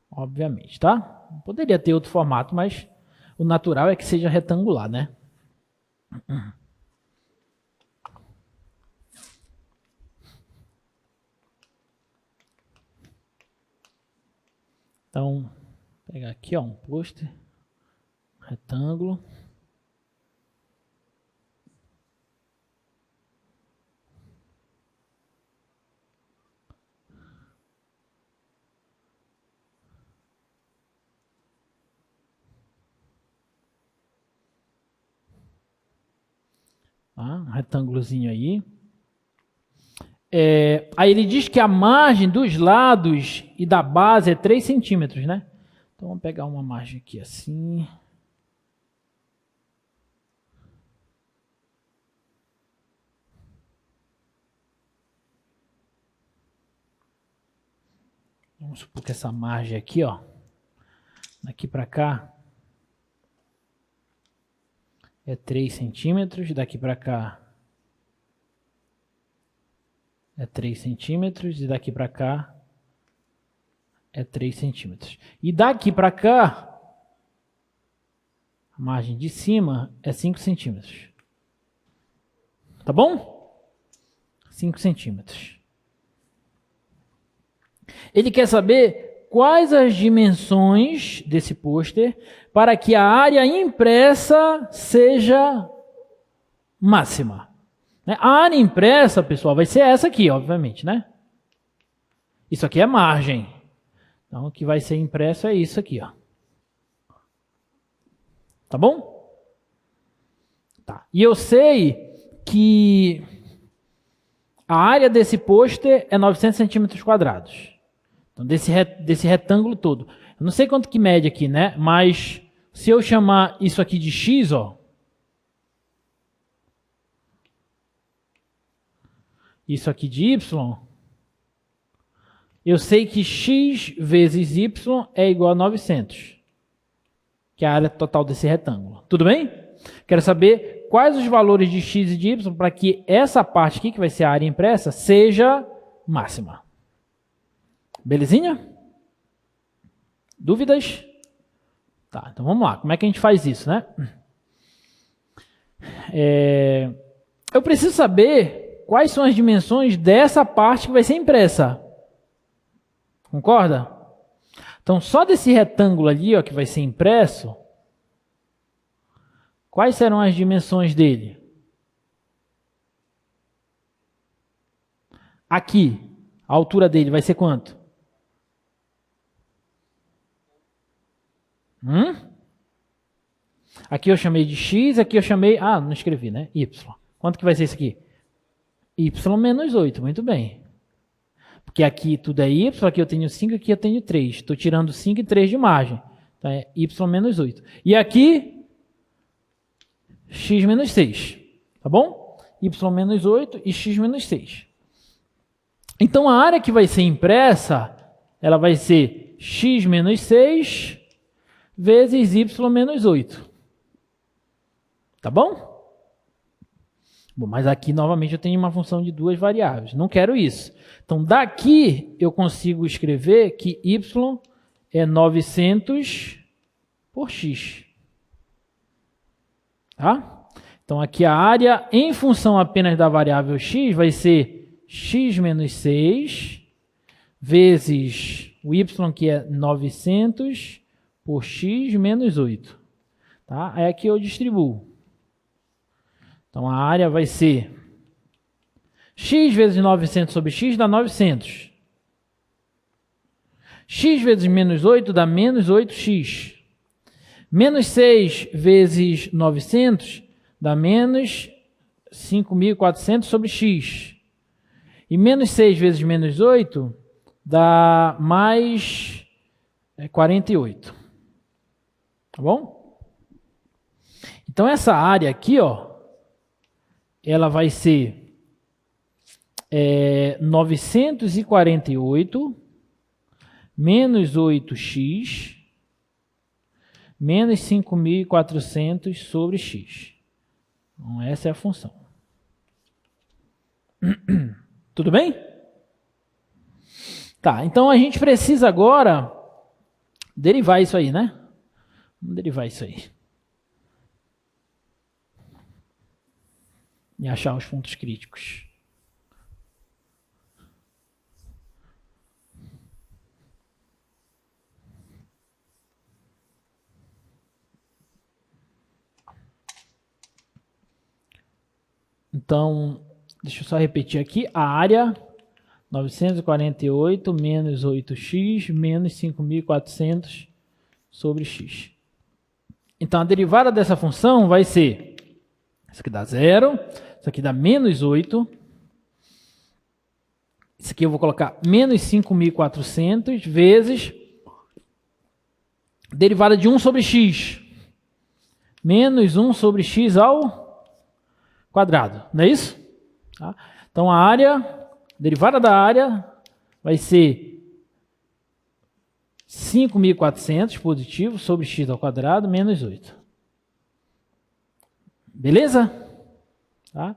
A: Obviamente, tá? Poderia ter outro formato, mas o natural é que seja retangular, né? Então, vou pegar aqui, ó, um pôster retângulo. Um retângulozinho aí. Aí ele diz que a margem dos lados e da base é 3 centímetros, né? Então vamos pegar uma margem aqui assim. Vamos supor que essa margem aqui, ó, daqui para cá é 3 centímetros, daqui para cá é 3 centímetros e daqui para cá é 3 centímetros. E daqui para cá, a margem de cima é 5 centímetros. Tá bom? 5 centímetros. Ele quer saber quais as dimensões desse pôster para que a área impressa seja máxima. A área impressa, pessoal, vai ser essa aqui, obviamente, né? Isso aqui é margem. Então, o que vai ser impresso é isso aqui, ó. Tá bom? Tá. E eu sei que a área desse pôster é 900 centímetros quadrados. Então, desse retângulo todo. Eu não sei quanto que mede aqui, né? Mas se eu chamar isso aqui de x, ó. Isso aqui de y. Eu sei que x vezes y é igual a 900. Que é a área total desse retângulo. Tudo bem? Quero saber quais os valores de x e de y para que essa parte aqui, que vai ser a área impressa, seja máxima. Belezinha? Dúvidas? Tá, então vamos lá. Como é que a gente faz isso, né? Eu preciso saber quais são as dimensões dessa parte que vai ser impressa. Concorda? Então, só desse retângulo ali, ó, que vai ser impresso, quais serão as dimensões dele? Aqui, a altura dele vai ser quanto? Aqui eu chamei de x, aqui eu chamei... Ah, não escrevi, né? Y. Quanto que vai ser isso aqui? Y menos 8, muito bem. Porque aqui tudo é y, aqui eu tenho 5, aqui eu tenho 3. Estou tirando 5 e 3 de margem. Então é y menos 8. E aqui, x menos 6. Tá bom? Y menos 8 e x menos 6. Então a área que vai ser impressa, ela vai ser x menos 6 vezes y menos 8. Tá bom? Bom, mas aqui novamente eu tenho uma função de duas variáveis. Não quero isso. Então daqui eu consigo escrever que y é 900 por x. Tá? Então aqui a área em função apenas da variável x vai ser x menos 6 vezes o y, que é 900 por x menos 8. Tá? Aí aqui eu distribuo. Então a área vai ser x vezes 900 sobre x dá 900. X vezes menos 8 dá menos 8x. Menos 6 vezes 900 dá menos 5.400 sobre x. E menos 6 vezes menos 8 dá mais 48. Tá bom? Então essa área aqui, ó, ela vai ser 948 menos 8x menos 5.400 sobre x. Então, essa é a função. Tudo bem? Tá, então a gente precisa agora derivar isso aí, né? Vamos derivar isso aí. E achar os pontos críticos. Então, deixa eu só repetir aqui. A área 948 menos 8x menos 5.400 sobre x. Então, a derivada dessa função vai ser... Isso aqui dá 0. Isso aqui dá menos 8. Isso aqui eu vou colocar menos 5.400 vezes derivada de 1 sobre x. Menos 1 sobre x ao quadrado. Não é isso? Tá? Então, a área, derivada da área, vai ser 5.400 positivo sobre x ao quadrado menos 8. Beleza? Tá?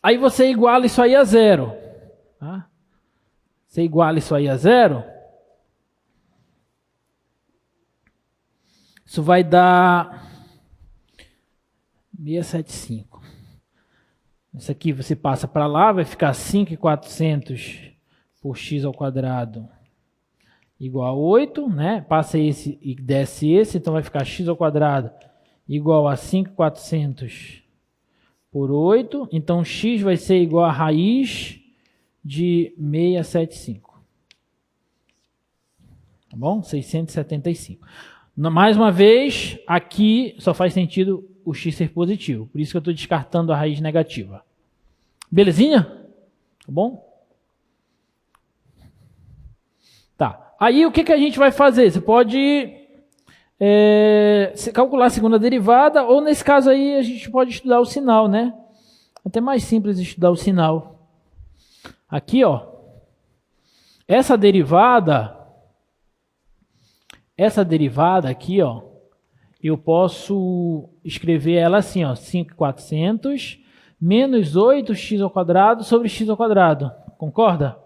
A: Aí você iguala isso aí a 0. Tá? Você iguala isso aí a 0. Isso vai dar 675. Isso aqui você passa para lá, vai ficar 5.400 por x ao quadrado igual a 8, né? Passa esse e desce esse, então vai ficar x ao quadrado igual a 5.400 por 8. Então, x vai ser igual a raiz de 675. Tá bom? 675. Mais uma vez, aqui só faz sentido o x ser positivo. Por isso que eu estou descartando a raiz negativa. Belezinha? Tá bom? Tá. Aí, o que a gente vai fazer? Você pode... calcular a segunda derivada, ou nesse caso aí a gente pode estudar o sinal, né? Até mais simples estudar o sinal. Aqui, ó, essa derivada aqui, ó, eu posso escrever ela assim, ó, 5.400 menos 8x ao quadrado sobre x ao quadrado. Concorda?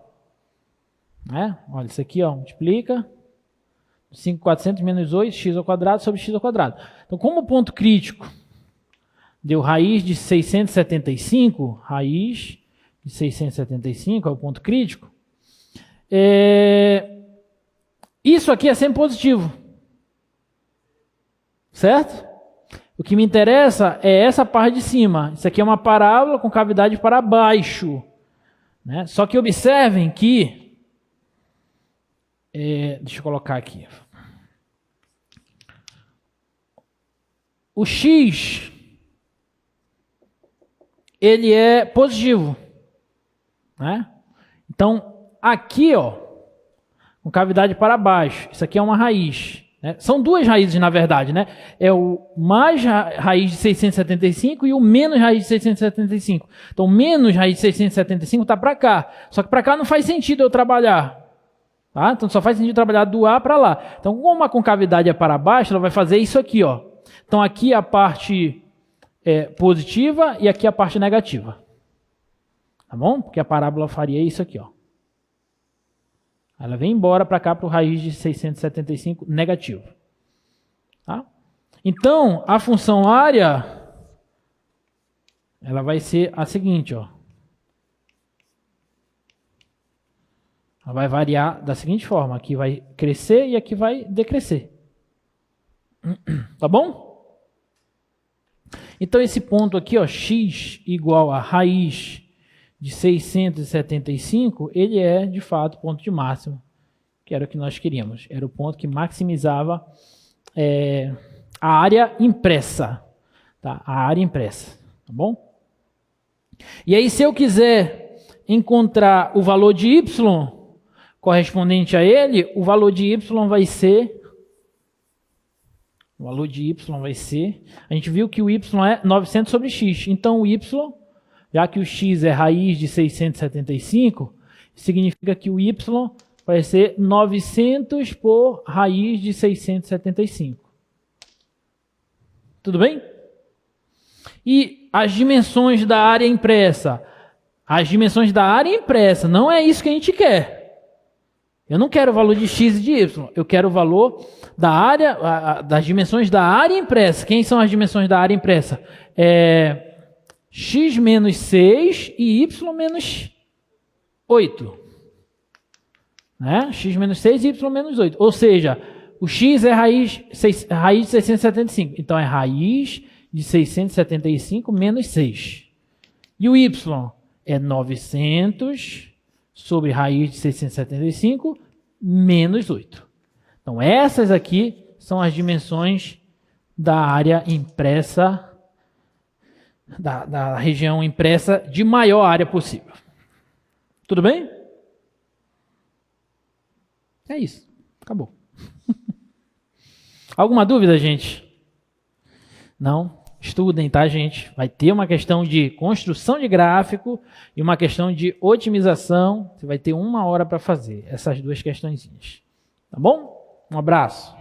A: Olha, isso aqui, ó, multiplica. 5.400 menos 8, x ao quadrado sobre x ao quadrado. Então, como o ponto crítico deu raiz de 675, raiz de 675 é o ponto crítico, isso aqui é sempre positivo. Certo? O que me interessa é essa parte de cima. Isso aqui é uma parábola com cavidade para baixo. Né? Só que observem que... deixa eu colocar aqui. O x, ele é positivo. Né? Então, aqui, ó, com cavidade para baixo. Isso aqui é uma raiz. Né? São duas raízes, na verdade. Né? É o mais raiz de 675 e o menos raiz de 675. Então, menos raiz de 675 está para cá. Só que para cá não faz sentido eu trabalhar. Tá? Então, só faz sentido trabalhar do A para lá. Então, como a concavidade é para baixo, ela vai fazer isso aqui. Ó. Então, aqui a parte positiva e aqui a parte negativa. Tá bom? Porque a parábola faria isso aqui, ó. Ela vem embora para cá para o raiz de 675 negativo. Tá? Então, a função área, ela vai ser a seguinte, ó. Ela vai variar da seguinte forma. Aqui vai crescer e aqui vai decrescer. Tá bom? Então, esse ponto aqui, ó, x igual a raiz de 675, ele é, de fato, o ponto de máximo, que era o que nós queríamos. Era o ponto que maximizava a área impressa. Tá? A área impressa. Tá bom? E aí, se eu quiser encontrar o valor de y correspondente a ele, o valor de y vai ser... O valor de y vai ser... A gente viu que o y é 900 sobre x. Então, o y... Já que o x é raiz de 675, significa que o y vai ser 900 por raiz de 675. Tudo bem? E as dimensões da área impressa? As dimensões da área impressa, não é isso que a gente quer. Eu não quero o valor de x e de y, eu quero o valor da área, das dimensões da área impressa. Quem são as dimensões da área impressa? X menos 6 e y menos 8. Né? X menos 6 e y menos 8. Ou seja, o x é raiz de 675. Então, é raiz de 675 menos 6. E o y é 900 sobre raiz de 675 menos 8. Então, essas aqui são as dimensões da área impressa, da região impressa de maior área possível. Tudo bem? É isso. Acabou. Alguma dúvida, gente? Não? Estudem, tá, gente? Vai ter uma questão de construção de gráfico e uma questão de otimização. Você vai ter 1 hora para fazer essas duas questõezinhas. Tá bom? Um abraço.